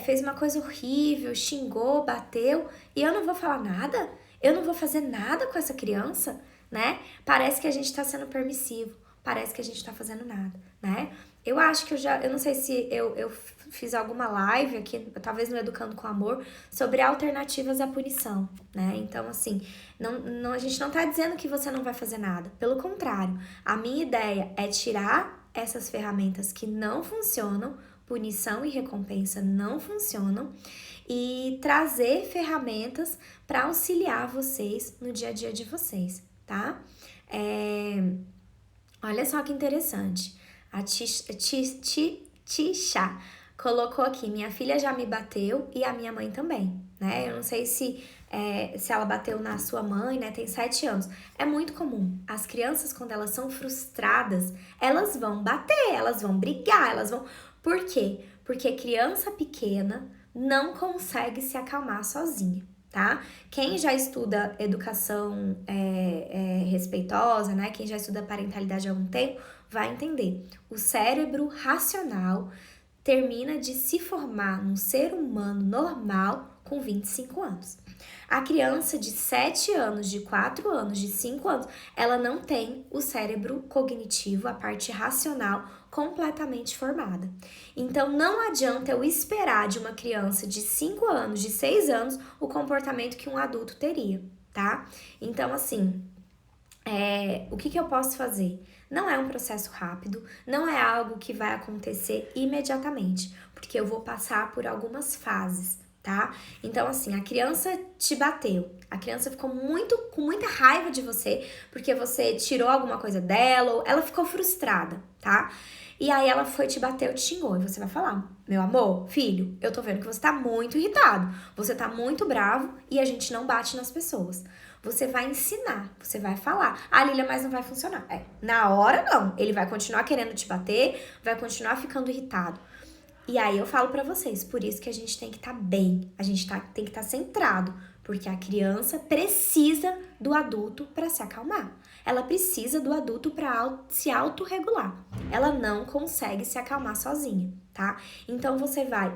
Speaker 1: fez uma coisa horrível, xingou, bateu, e eu não vou falar nada? Eu não vou fazer nada com essa criança, né? Parece que a gente tá sendo permissivo, parece que a gente tá fazendo nada, né? Eu acho que eu não sei se eu fiz alguma live aqui, talvez no Educando com Amor, sobre alternativas à punição, né? Então, assim, a gente não tá dizendo que você não vai fazer nada. Pelo contrário, a minha ideia é tirar essas ferramentas que não funcionam, punição e recompensa não funcionam, e trazer ferramentas para auxiliar vocês no dia a dia de vocês, tá? Olha só que interessante. A Tisha colocou aqui, minha filha já me bateu e a minha mãe também, né? Eu não sei se ela bateu na sua mãe, né? Tem 7 anos. É muito comum. As crianças, quando elas são frustradas, elas vão bater, elas vão brigar, elas vão... Por quê? Porque criança pequena não consegue se acalmar sozinha, tá? Quem já estuda educação respeitosa, né? Quem já estuda parentalidade há algum tempo, vai entender. O cérebro racional termina de se formar num ser humano normal com 25 anos. A criança de 7 anos, de 4 anos, de 5 anos, ela não tem o cérebro cognitivo, a parte racional, completamente formada. Então, não adianta eu esperar de uma criança de 5 anos, de 6 anos, o comportamento que um adulto teria, tá? Então, assim, o que eu posso fazer? Não é um processo rápido, não é algo que vai acontecer imediatamente, porque eu vou passar por algumas fases, tá? Então, assim, a criança te bateu, a criança ficou com muita raiva de você, porque você tirou alguma coisa dela, ou ela ficou frustrada, tá? E aí ela foi te bater, te xingou, e você vai falar, meu amor, filho, eu tô vendo que você tá muito irritado, você tá muito bravo e a gente não bate nas pessoas. Você vai ensinar, você vai falar. Ah, Lilia, mas não vai funcionar. Na hora não, ele vai continuar querendo te bater, vai continuar ficando irritado. E aí eu falo pra vocês, por isso que a gente tem que estar bem, tem que estar centrado, porque a criança precisa do adulto para se acalmar. Ela precisa do adulto para se autorregular. Ela não consegue se acalmar sozinha, tá? Então você vai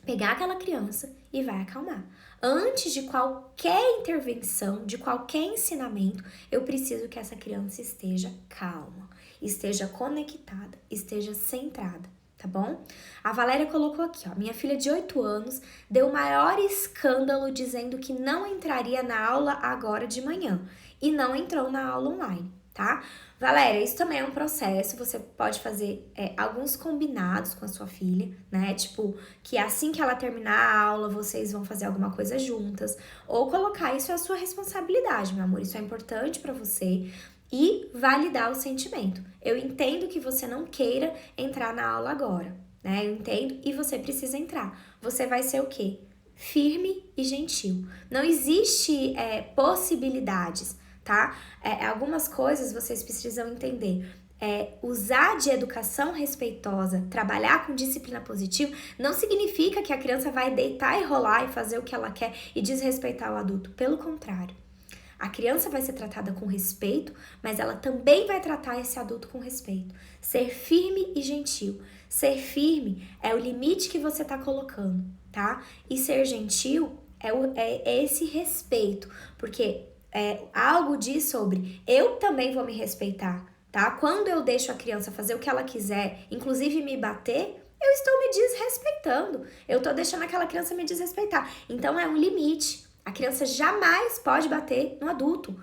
Speaker 1: pegar aquela criança e vai acalmar. Antes de qualquer intervenção, de qualquer ensinamento, eu preciso que essa criança esteja calma, esteja conectada, esteja centrada. Tá bom? A Valéria colocou aqui, ó, minha filha de 8 anos deu o maior escândalo dizendo que não entraria na aula agora de manhã e não entrou na aula online, tá? Valéria, isso também é um processo, você pode fazer alguns combinados com a sua filha, né? Tipo, que assim que ela terminar a aula, vocês vão fazer alguma coisa juntas, ou colocar isso à sua responsabilidade, meu amor, isso é importante pra você. E validar o sentimento. Eu entendo que você não queira entrar na aula agora, né? Eu entendo e você precisa entrar. Você vai ser o quê? Firme e gentil. Não existe possibilidades, tá? Algumas coisas vocês precisam entender. Usar de educação respeitosa, trabalhar com disciplina positiva, não significa que a criança vai deitar e rolar e fazer o que ela quer e desrespeitar o adulto. Pelo contrário. A criança vai ser tratada com respeito, mas ela também vai tratar esse adulto com respeito. Ser firme e gentil. Ser firme é o limite que você tá colocando, tá? E ser gentil é esse respeito, porque algo diz sobre eu também vou me respeitar, tá? Quando eu deixo a criança fazer o que ela quiser, inclusive me bater, eu estou me desrespeitando. Eu tô deixando aquela criança me desrespeitar. Então é um limite. A criança jamais pode bater no adulto.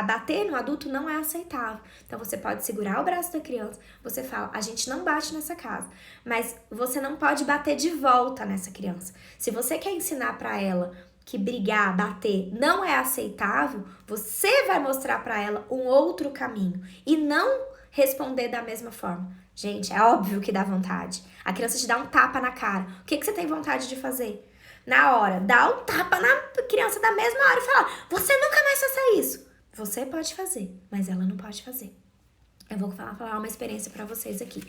Speaker 1: Bater no adulto não é aceitável. Então você pode segurar o braço da criança, você fala, a gente não bate nessa casa, mas você não pode bater de volta nessa criança. Se você quer ensinar para ela que brigar, bater não é aceitável, você vai mostrar para ela um outro caminho e não responder da mesma forma. Gente, é óbvio que dá vontade. A criança te dá um tapa na cara. O que você tem vontade de fazer? Na hora, dá um tapa na criança da mesma hora e fala, você nunca mais faça isso. Você pode fazer, mas ela não pode fazer. Eu vou falar uma experiência pra vocês aqui.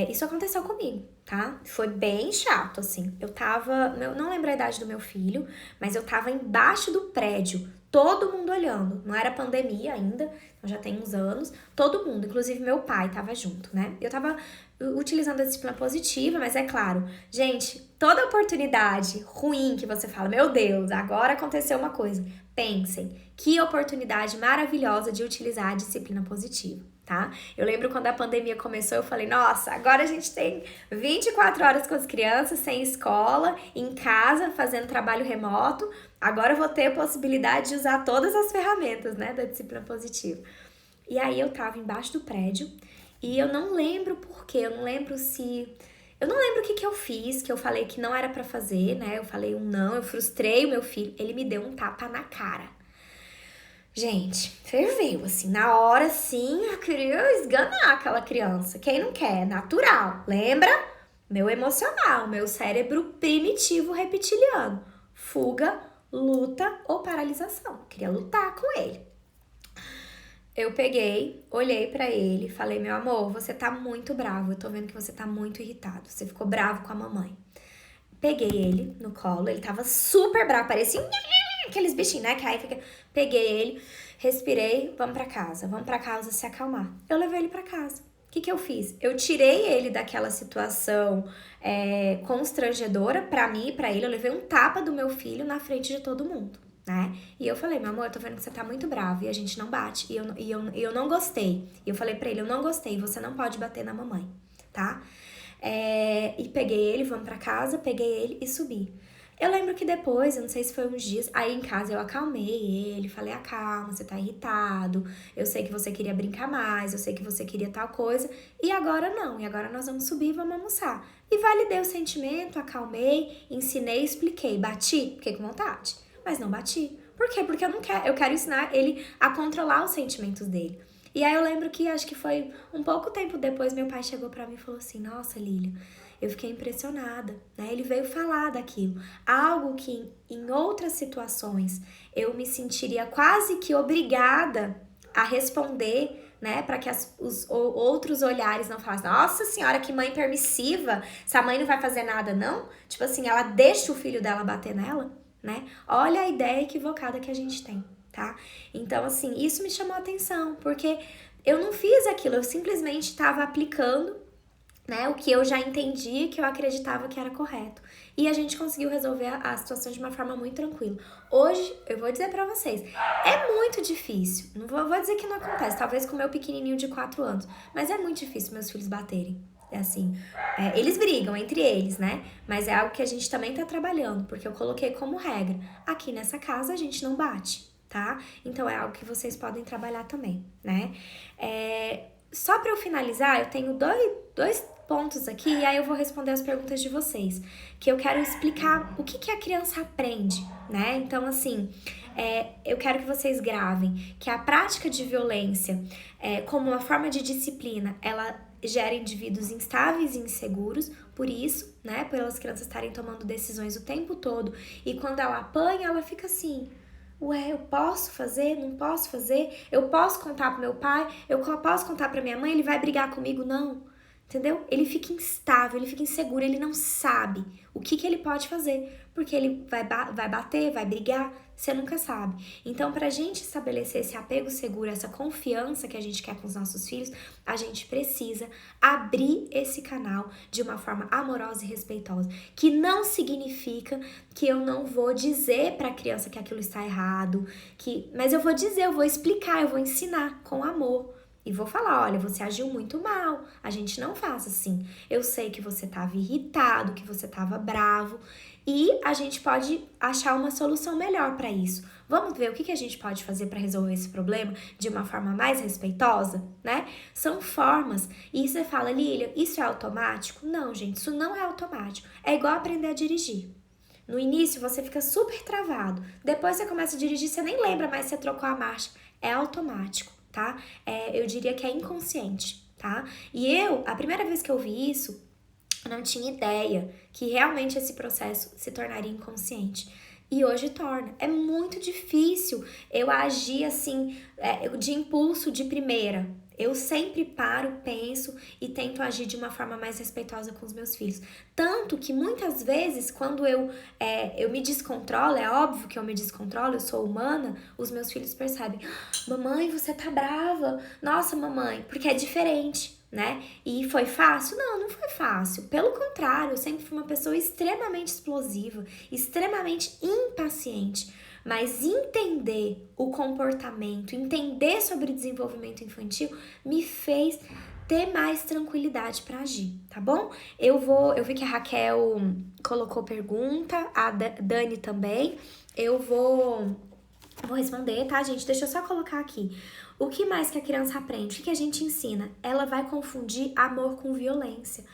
Speaker 1: Isso aconteceu comigo, tá? Foi bem chato, assim. Eu não lembro a idade do meu filho, mas eu tava embaixo do prédio, todo mundo olhando. Não era pandemia ainda, então já tem uns anos. Todo mundo, inclusive meu pai tava junto, né? Eu tava utilizando a disciplina positiva, mas é claro, gente, toda oportunidade ruim que você fala, meu Deus, agora aconteceu uma coisa. Pensem, que oportunidade maravilhosa de utilizar a disciplina positiva, tá? Eu lembro quando a pandemia começou, eu falei, nossa, agora a gente tem 24 horas com as crianças, sem escola, em casa, fazendo trabalho remoto, agora eu vou ter a possibilidade de usar todas as ferramentas, né, da disciplina positiva. E aí eu tava embaixo do prédio, e eu não lembro por quê, eu não lembro o que eu fiz, que eu falei que não era pra fazer, né? Eu falei um não, eu frustrei o meu filho, ele me deu um tapa na cara. Gente, ferveu, assim, na hora, sim, eu queria esganar aquela criança. Quem não quer? Natural, lembra? Meu emocional, meu cérebro primitivo reptiliano. Fuga, luta ou paralisação. Eu queria lutar com ele. Eu peguei, olhei pra ele, falei, meu amor, você tá muito bravo, eu tô vendo que você tá muito irritado, você ficou bravo com a mamãe. Peguei ele no colo, ele tava super bravo, parecia aqueles bichinhos, né, que aí fica... Peguei ele, respirei, vamos pra casa se acalmar. Eu levei ele pra casa. O que eu fiz? Eu tirei ele daquela situação constrangedora pra mim e pra ele, eu levei um tapa do meu filho na frente de todo mundo. Né? E eu falei, meu amor, eu tô vendo que você tá muito bravo e a gente não bate. E eu não gostei. E eu falei pra ele, eu não gostei, você não pode bater na mamãe, tá? E peguei ele, vamos pra casa, peguei ele e subi. Eu lembro que depois, eu não sei se foi uns dias, aí em casa eu acalmei ele, falei, acalma, você tá irritado, eu sei que você queria brincar mais, eu sei que você queria tal coisa, e agora não, e agora nós vamos subir e vamos almoçar. E validei o sentimento, acalmei, ensinei, expliquei, bati, fiquei com vontade, mas não bati. Por quê? Porque eu quero ensinar ele a controlar os sentimentos dele. E aí eu lembro que, acho que foi um pouco tempo depois, meu pai chegou pra mim e falou assim, nossa, Lília, eu fiquei impressionada, né? Ele veio falar daquilo. Algo que em outras situações eu me sentiria quase que obrigada a responder, né? Para que os outros olhares não falassem, nossa senhora, que mãe permissiva, essa mãe não vai fazer nada, não? Tipo assim, ela deixa o filho dela bater nela, né? Olha a ideia equivocada que a gente tem, tá? Então, assim, isso me chamou a atenção, porque eu não fiz aquilo, eu simplesmente estava aplicando, né, o que eu já entendi, que eu acreditava que era correto. E a gente conseguiu resolver a situação de uma forma muito tranquila. Hoje, eu vou dizer pra vocês, é muito difícil. Não vou dizer que não acontece, talvez com o meu pequenininho de 4 anos, mas é muito difícil meus filhos baterem. É assim, eles brigam entre eles, né? Mas é algo que a gente também tá trabalhando, porque eu coloquei como regra. Aqui nessa casa a gente não bate, tá? Então é algo que vocês podem trabalhar também, né? Só pra eu finalizar, eu tenho dois pontos aqui e aí eu vou responder as perguntas de vocês, que eu quero explicar o que a criança aprende, né? Então, assim, eu quero que vocês gravem que a prática de violência, como uma forma de disciplina, ela gera indivíduos instáveis e inseguros, por isso, né, pelas crianças estarem tomando decisões o tempo todo, e quando ela apanha, ela fica assim, ué, eu posso fazer? Não posso fazer? Eu posso contar pro meu pai? Eu posso contar pra minha mãe? Ele vai brigar comigo? Não. Entendeu? Ele fica instável, ele fica inseguro, ele não sabe o que ele pode fazer, porque ele vai bater, vai brigar, você nunca sabe. Então, pra gente estabelecer esse apego seguro, essa confiança que a gente quer com os nossos filhos, a gente precisa abrir esse canal de uma forma amorosa e respeitosa, que não significa que eu não vou dizer pra criança que aquilo está errado, mas eu vou dizer, eu vou explicar, eu vou ensinar com amor. E vou falar, olha, você agiu muito mal, a gente não faz assim. Eu sei que você estava irritado, que você estava bravo, e a gente pode achar uma solução melhor para isso. Vamos ver o que a gente pode fazer para resolver esse problema de uma forma mais respeitosa, né? São formas. E você fala, Lília, isso é automático? Não, gente, isso não é automático. É igual aprender a dirigir. No início você fica super travado, depois você começa a dirigir, você nem lembra mais se você trocou a marcha. É automático, tá? Eu diria que é inconsciente, tá? E a primeira vez que eu vi isso, eu não tinha ideia que realmente esse processo se tornaria inconsciente. E hoje torna. É muito difícil eu agir assim, de impulso de primeira. Eu sempre paro, penso e tento agir de uma forma mais respeitosa com os meus filhos. Tanto que muitas vezes, quando eu me descontrolo, é óbvio que eu me descontrolo, eu sou humana, os meus filhos percebem. Mamãe, você tá brava. Nossa, mamãe, porque é diferente, né? E foi fácil? Não, não foi fácil. Pelo contrário, eu sempre fui uma pessoa extremamente explosiva, extremamente impaciente. Mas entender o comportamento, entender sobre desenvolvimento infantil me fez ter mais tranquilidade para agir, tá bom? Eu vi que a Raquel colocou pergunta, a Dani também. Eu vou responder, tá, gente? Deixa eu só colocar aqui. O que mais que a criança aprende? O que a gente ensina? Ela vai confundir amor com violência.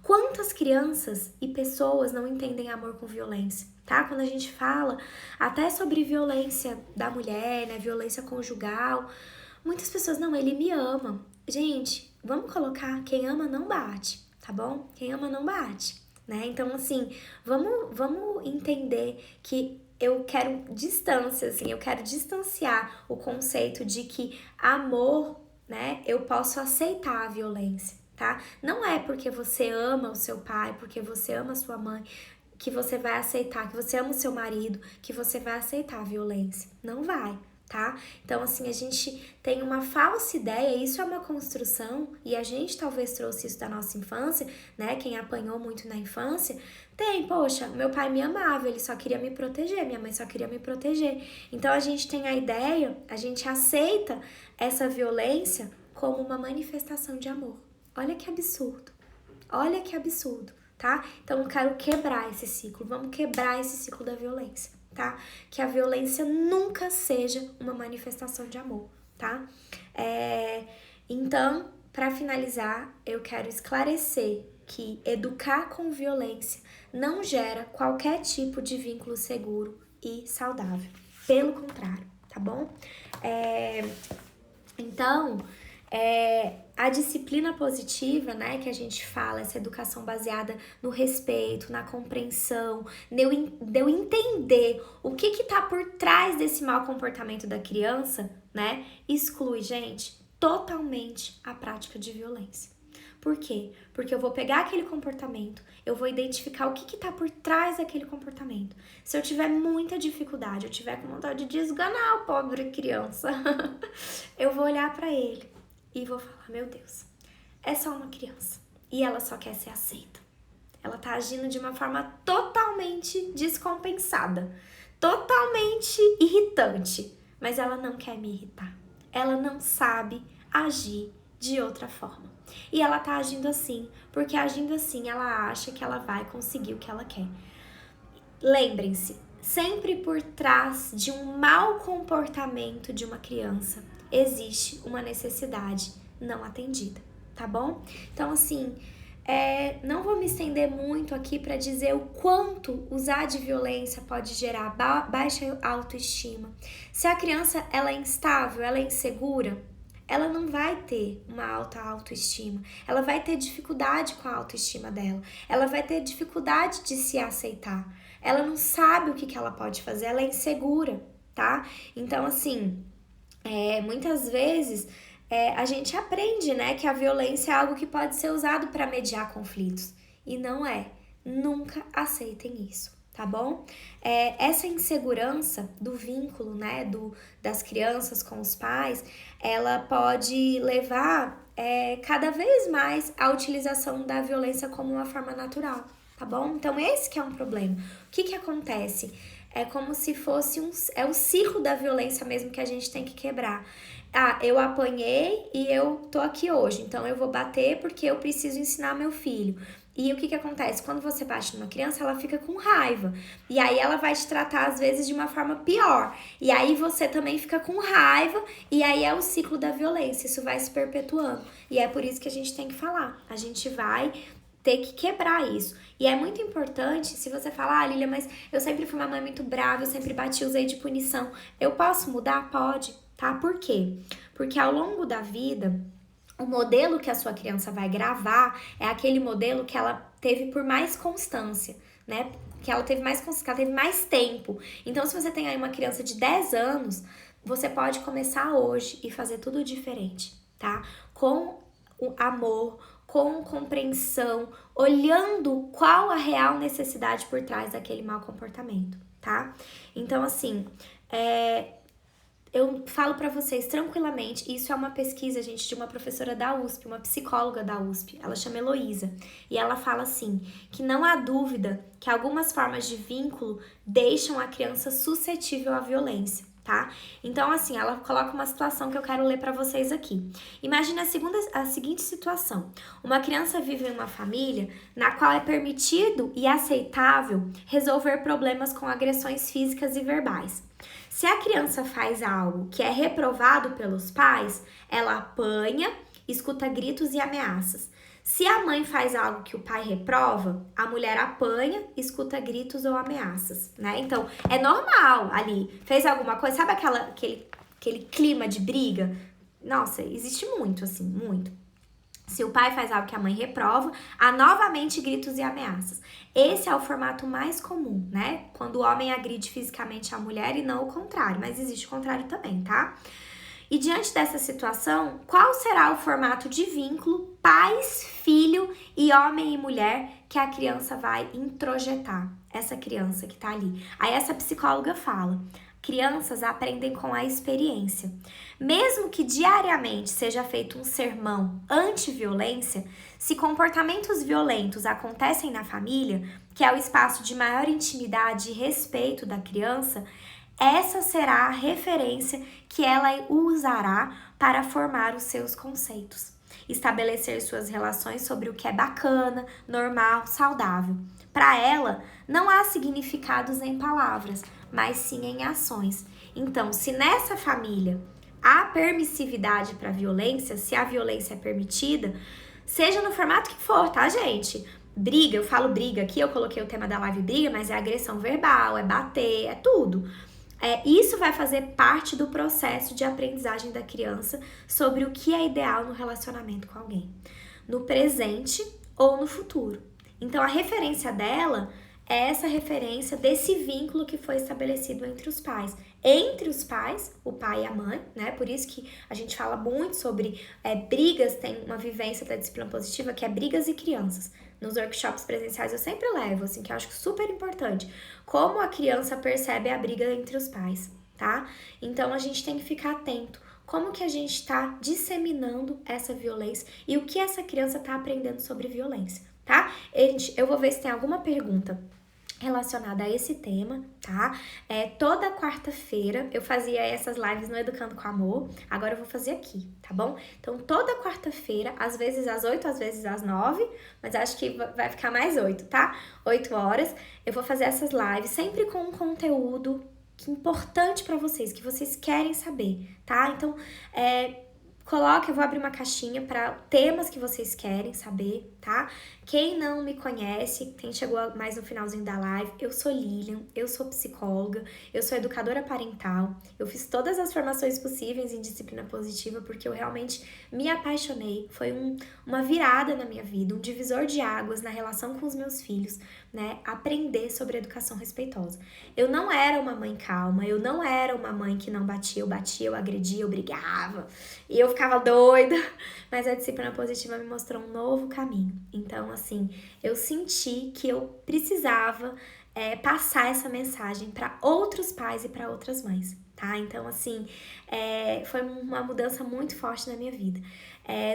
Speaker 1: Quantas crianças e pessoas não entendem amor com violência, tá? Quando a gente fala até sobre violência da mulher, né? Violência conjugal, muitas pessoas, não, ele me ama. Gente, vamos colocar, quem ama não bate, tá bom? Quem ama não bate, né? Então, assim, vamos entender que eu quero distância, assim, eu quero distanciar o conceito de que amor, né, eu posso aceitar a violência, tá? Não é porque você ama o seu pai, porque você ama a sua mãe, que você vai aceitar, que você ama o seu marido, que você vai aceitar a violência. Não vai, tá? Então, assim, a gente tem uma falsa ideia, isso é uma construção, e a gente talvez trouxe isso da nossa infância, né? Quem apanhou muito na infância, poxa, meu pai me amava, ele só queria me proteger, minha mãe só queria me proteger. Então, a gente tem a ideia, a gente aceita essa violência como uma manifestação de amor. Olha que absurdo, tá? Então eu quero quebrar esse ciclo, vamos quebrar esse ciclo da violência, tá? Que a violência nunca seja uma manifestação de amor, tá? Então, para finalizar, eu quero esclarecer que educar com violência não gera qualquer tipo de vínculo seguro e saudável. Pelo contrário, tá bom? Então, a disciplina positiva, né, que a gente fala, essa educação baseada no respeito, na compreensão, de eu entender o que tá por trás desse mau comportamento da criança, né, exclui, gente, totalmente a prática de violência. Por quê? Porque eu vou pegar aquele comportamento, eu vou identificar o que tá por trás daquele comportamento. Se eu tiver muita dificuldade, eu tiver com vontade de esganar o pobre criança, eu vou olhar pra ele e vou falar, meu Deus, é só uma criança e ela só quer ser aceita. Ela tá agindo de uma forma totalmente descompensada, totalmente irritante, mas ela não quer me irritar. Ela não sabe agir de outra forma. E ela tá agindo assim, porque agindo assim ela acha que ela vai conseguir o que ela quer. Lembrem-se, sempre por trás de um mau comportamento de uma criança existe uma necessidade não atendida, tá bom? Então, assim, não vou me estender muito aqui para dizer o quanto usar de violência pode gerar baixa autoestima. Se a criança ela é instável, ela é insegura, ela não vai ter uma alta autoestima, ela vai ter dificuldade com a autoestima dela, ela vai ter dificuldade de se aceitar, ela não sabe o que ela pode fazer, ela é insegura, tá? Então, assim, muitas vezes a gente aprende, né, que a violência é algo que pode ser usado para mediar conflitos, e não é. Nunca aceitem isso, tá bom? Essa insegurança do vínculo, né, das crianças com os pais, ela pode levar cada vez mais à utilização da violência como uma forma natural, tá bom? Então esse que é um problema. O que acontece? É como se fosse o ciclo da violência mesmo que a gente tem que quebrar. Eu apanhei e eu tô aqui hoje, então eu vou bater porque eu preciso ensinar meu filho. E o que acontece? Quando você bate numa criança, ela fica com raiva. E aí ela vai te tratar, às vezes, de uma forma pior. E aí você também fica com raiva. E aí é o ciclo da violência. Isso vai se perpetuando. E é por isso que a gente tem que falar. A gente vai ter que quebrar isso. E é muito importante, se você falar, Lilia, mas eu sempre fui uma mãe muito brava, eu sempre bati, usei de punição. Eu posso mudar? Pode, tá? Por quê? Porque ao longo da vida, o modelo que a sua criança vai gravar é aquele modelo que ela teve por mais constância, né? Que ela teve mais constância, que ela teve mais tempo. Então, se você tem aí uma criança de 10 anos, você pode começar hoje e fazer tudo diferente, tá? Com o amor, com compreensão, olhando qual a real necessidade por trás daquele mau comportamento, tá? Então, assim, eu falo pra vocês tranquilamente, isso é uma pesquisa, gente, de uma professora da USP, uma psicóloga da USP, ela chama Heloísa, e ela fala assim, que não há dúvida que algumas formas de vínculo deixam a criança suscetível à violência, tá? Então, assim, ela coloca uma situação que eu quero ler pra vocês aqui. Imagina a seguinte situação, uma criança vive em uma família na qual é permitido e aceitável resolver problemas com agressões físicas e verbais. Se a criança faz algo que é reprovado pelos pais, ela apanha, escuta gritos e ameaças. Se a mãe faz algo que o pai reprova, a mulher apanha, escuta gritos ou ameaças, né? Então, é normal ali. Fez alguma coisa, sabe aquele clima de briga? Nossa, existe muito, assim, muito. Se o pai faz algo que a mãe reprova, há novamente gritos e ameaças. Esse é o formato mais comum, né? Quando o homem agride fisicamente a mulher e não o contrário, mas existe o contrário também, tá? E diante dessa situação, qual será o formato de vínculo pais, filho e homem e mulher que a criança vai introjetar? Essa criança que tá ali. Aí essa psicóloga fala: crianças aprendem com a experiência. Mesmo que diariamente seja feito um sermão anti-violência, se comportamentos violentos acontecem na família, que é o espaço de maior intimidade e respeito da criança, essa será a referência que ela usará para formar os seus conceitos. estabelecer suas relações sobre o que é bacana, normal, saudável. Para ela, não há significados em palavras, mas sim em ações. Então, se nessa família há permissividade para violência, se a violência é permitida, seja no formato que for, tá, gente? Briga, eu falo briga aqui, eu coloquei o tema da live briga, mas é agressão verbal, é bater, é tudo. Isso vai fazer parte do processo de aprendizagem da criança sobre o que é ideal no relacionamento com alguém, no presente ou no futuro. Então, a referência dela é essa referência desse vínculo que foi estabelecido entre os pais. Entre os pais, o pai e a mãe, né? Por isso que a gente fala muito sobre brigas, tem uma vivência da disciplina positiva que é brigas e crianças. Nos workshops presenciais eu sempre levo, assim, que eu acho super importante. Como a criança percebe a briga entre os pais, tá? Então a gente tem que ficar atento. Como que a gente está disseminando essa violência e o que essa criança está aprendendo sobre violência, tá? Eu vou ver se tem alguma pergunta relacionada a esse tema, tá? Toda quarta-feira eu fazia essas lives no Educando com Amor, agora eu vou fazer aqui, tá bom? Então, toda quarta-feira, às vezes às 8, às vezes às 9, mas acho que vai ficar mais 8, tá? 8 horas, eu vou fazer essas lives sempre com um conteúdo importante pra vocês, que vocês querem saber, tá? Então, eu vou abrir uma caixinha para temas que vocês querem saber, tá? Quem não me conhece, quem chegou mais no finalzinho da live, eu sou Lilian, eu sou psicóloga, eu sou educadora parental, eu fiz todas as formações possíveis em disciplina positiva porque eu realmente me apaixonei, foi uma virada na minha vida, um divisor de águas na relação com os meus filhos, né? Aprender sobre educação respeitosa. Eu não era uma mãe calma, eu não era uma mãe que não batia, eu agredia, eu brigava, e eu ficava doida, mas a disciplina positiva me mostrou um novo caminho. Então, assim, eu senti que eu precisava passar essa mensagem para outros pais e para outras mães, tá? Então, assim, foi uma mudança muito forte na minha vida.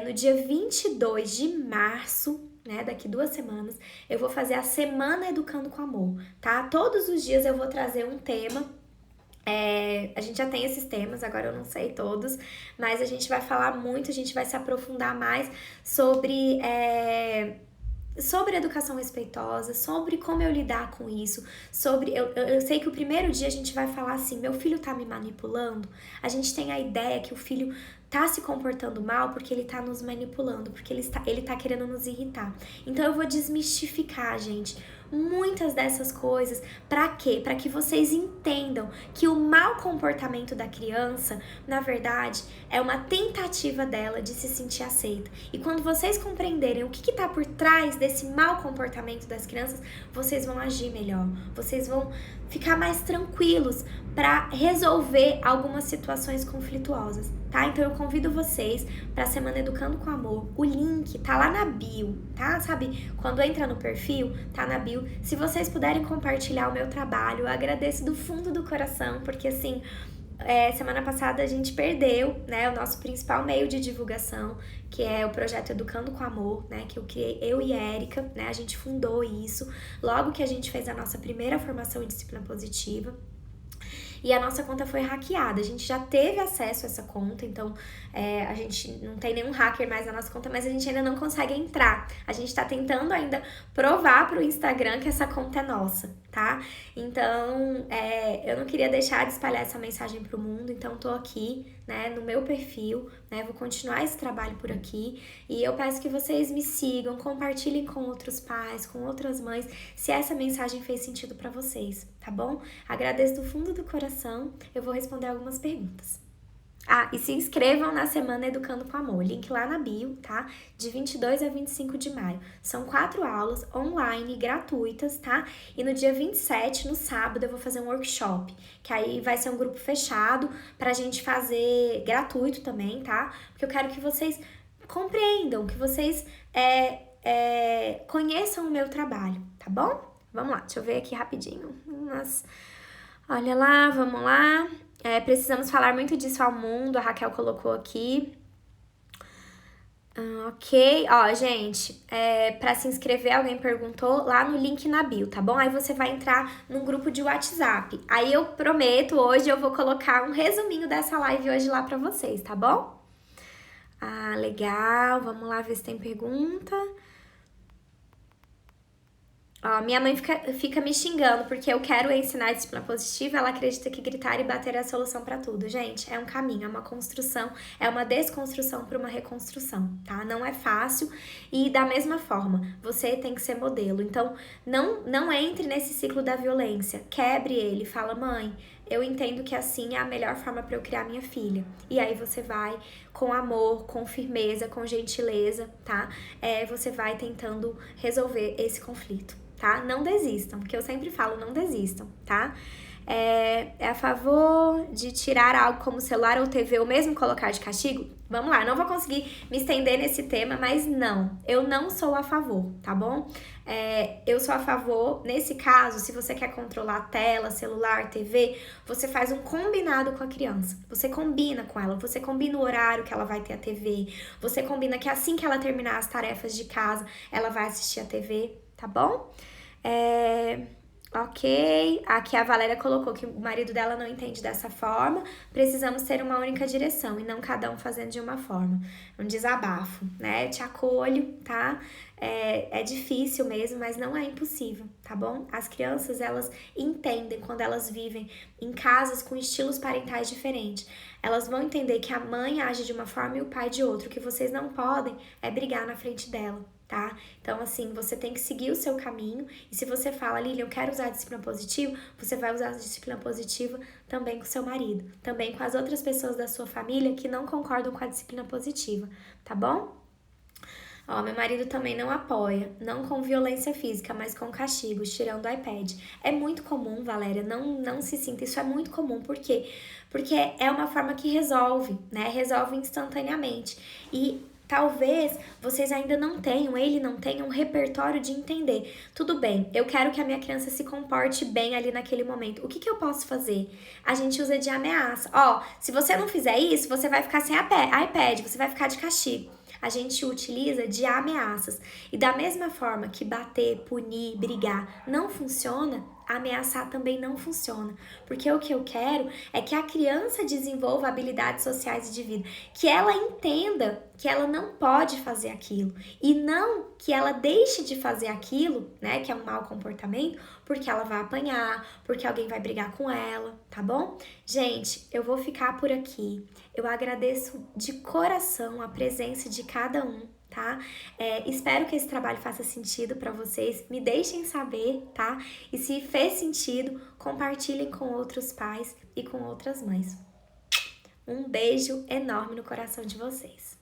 Speaker 1: No dia 22 de março, né, daqui 2 semanas, eu vou fazer a Semana Educando com Amor, tá? Todos os dias eu vou trazer um tema. A gente já tem esses temas, agora eu não sei todos, mas a gente vai falar muito, a gente vai se aprofundar mais sobre educação respeitosa, sobre como eu lidar com isso, eu sei que o primeiro dia a gente vai falar assim, meu filho tá me manipulando, a gente tem a ideia que o filho tá se comportando mal porque ele tá nos manipulando, porque ele tá querendo nos irritar. Então eu vou desmistificar, gente, muitas dessas coisas. Pra quê? Pra que vocês entendam que o mau comportamento da criança, na verdade, é uma tentativa dela de se sentir aceita. E quando vocês compreenderem o que tá por trás desse mau comportamento das crianças, vocês vão agir melhor. Vocês vão ficar mais tranquilos para resolver algumas situações conflituosas, tá? Então eu convido vocês para a Semana Educando com Amor. O link tá lá na bio, tá? Sabe, quando entra no perfil, tá na bio. Se vocês puderem compartilhar o meu trabalho, eu agradeço do fundo do coração, porque assim, semana passada a gente perdeu, né, o nosso principal meio de divulgação, que é o projeto Educando com Amor, né, que eu criei, eu e Érica, né, a gente fundou isso logo que a gente fez a nossa primeira formação em disciplina positiva. E a nossa conta foi hackeada. A gente já teve acesso a essa conta, então a gente não tem nenhum hacker mais na nossa conta, mas a gente ainda não consegue entrar. A gente tá tentando ainda provar pro Instagram que essa conta é nossa, tá? Então, eu não queria deixar de espalhar essa mensagem pro mundo, então tô aqui, né, no meu perfil, né, vou continuar esse trabalho por aqui, e eu peço que vocês me sigam, compartilhem com outros pais, com outras mães, se essa mensagem fez sentido pra vocês, tá bom? Agradeço do fundo do coração, eu vou responder algumas perguntas. E se inscrevam na Semana Educando com Amor, link lá na bio, tá? De 22 a 25 de maio. São 4 aulas online, gratuitas, tá? E no dia 27, no sábado, eu vou fazer um workshop, que aí vai ser um grupo fechado pra gente fazer gratuito também, tá? Porque eu quero que vocês compreendam, que vocês conheçam o meu trabalho, tá bom? Vamos lá, deixa eu ver aqui rapidinho. Olha lá, vamos lá. Precisamos falar muito disso ao mundo, a Raquel colocou aqui. Ok, gente, pra se inscrever, alguém perguntou lá no link na bio, tá bom? Aí você vai entrar num grupo de WhatsApp. Aí eu prometo, hoje eu vou colocar um resuminho dessa live hoje lá pra vocês, tá bom? Ah, legal. Vamos lá ver se tem pergunta. Ó, minha mãe fica me xingando porque eu quero ensinar disciplina positiva, ela acredita que gritar e bater é a solução pra tudo. Gente, é um caminho, é uma construção, é uma desconstrução para uma reconstrução, tá? Não é fácil e da mesma forma, você tem que ser modelo. Então, não entre nesse ciclo da violência. Quebre ele, fala: "Mãe, eu entendo que assim é a melhor forma para eu criar minha filha". E aí você vai com amor, com firmeza, com gentileza, tá? Você vai tentando resolver esse conflito, tá? Não desistam, porque eu sempre falo, não desistam, tá? É a favor de tirar algo como celular ou TV ou mesmo colocar de castigo? Vamos lá, não vou conseguir me estender nesse tema, mas não, eu não sou a favor, tá bom? Eu sou a favor, nesse caso, se você quer controlar a tela, celular, TV, você faz um combinado com a criança. Você combina com ela, você combina o horário que ela vai ter a TV, você combina que assim que ela terminar as tarefas de casa, ela vai assistir a TV, tá bom? Ok, aqui a Valéria colocou que o marido dela não entende dessa forma. Precisamos ter uma única direção e não cada um fazendo de uma forma. Um desabafo, né? Te acolho, tá? É difícil mesmo, mas não é impossível, tá bom? As crianças, elas entendem quando elas vivem em casas com estilos parentais diferentes. Elas vão entender que a mãe age de uma forma e o pai de outra. O que vocês não podem é brigar na frente dela, tá? Então, assim, você tem que seguir o seu caminho. E se você fala: "Lilian, eu quero usar a disciplina positiva", você vai usar a disciplina positiva também com seu marido, também com as outras pessoas da sua família que não concordam com a disciplina positiva, tá bom? Ó, meu marido também não apoia, não com violência física, mas com castigos, tirando o iPad. É muito comum, Valéria, não se sinta, isso é muito comum, por quê? Porque é uma forma que resolve, né? Resolve instantaneamente. E talvez vocês ainda não tenham, ele não tenha um repertório de entender. Tudo bem, eu quero que a minha criança se comporte bem ali naquele momento. O que eu posso fazer? A gente usa de ameaça. Ó, se você não fizer isso, você vai ficar sem iPad, você vai ficar de castigo. A gente utiliza de ameaças. E da mesma forma que bater, punir, brigar não funciona, ameaçar também não funciona. Porque o que eu quero é que a criança desenvolva habilidades sociais e de vida, que ela entenda que ela não pode fazer aquilo e não que ela deixe de fazer aquilo, né, que é um mau comportamento, porque ela vai apanhar, porque alguém vai brigar com ela, tá bom? Gente, eu vou ficar por aqui. Eu agradeço de coração a presença de cada um, tá? Espero que esse trabalho faça sentido para vocês. Me deixem saber, tá? E se fez sentido, compartilhem com outros pais e com outras mães. Um beijo enorme no coração de vocês.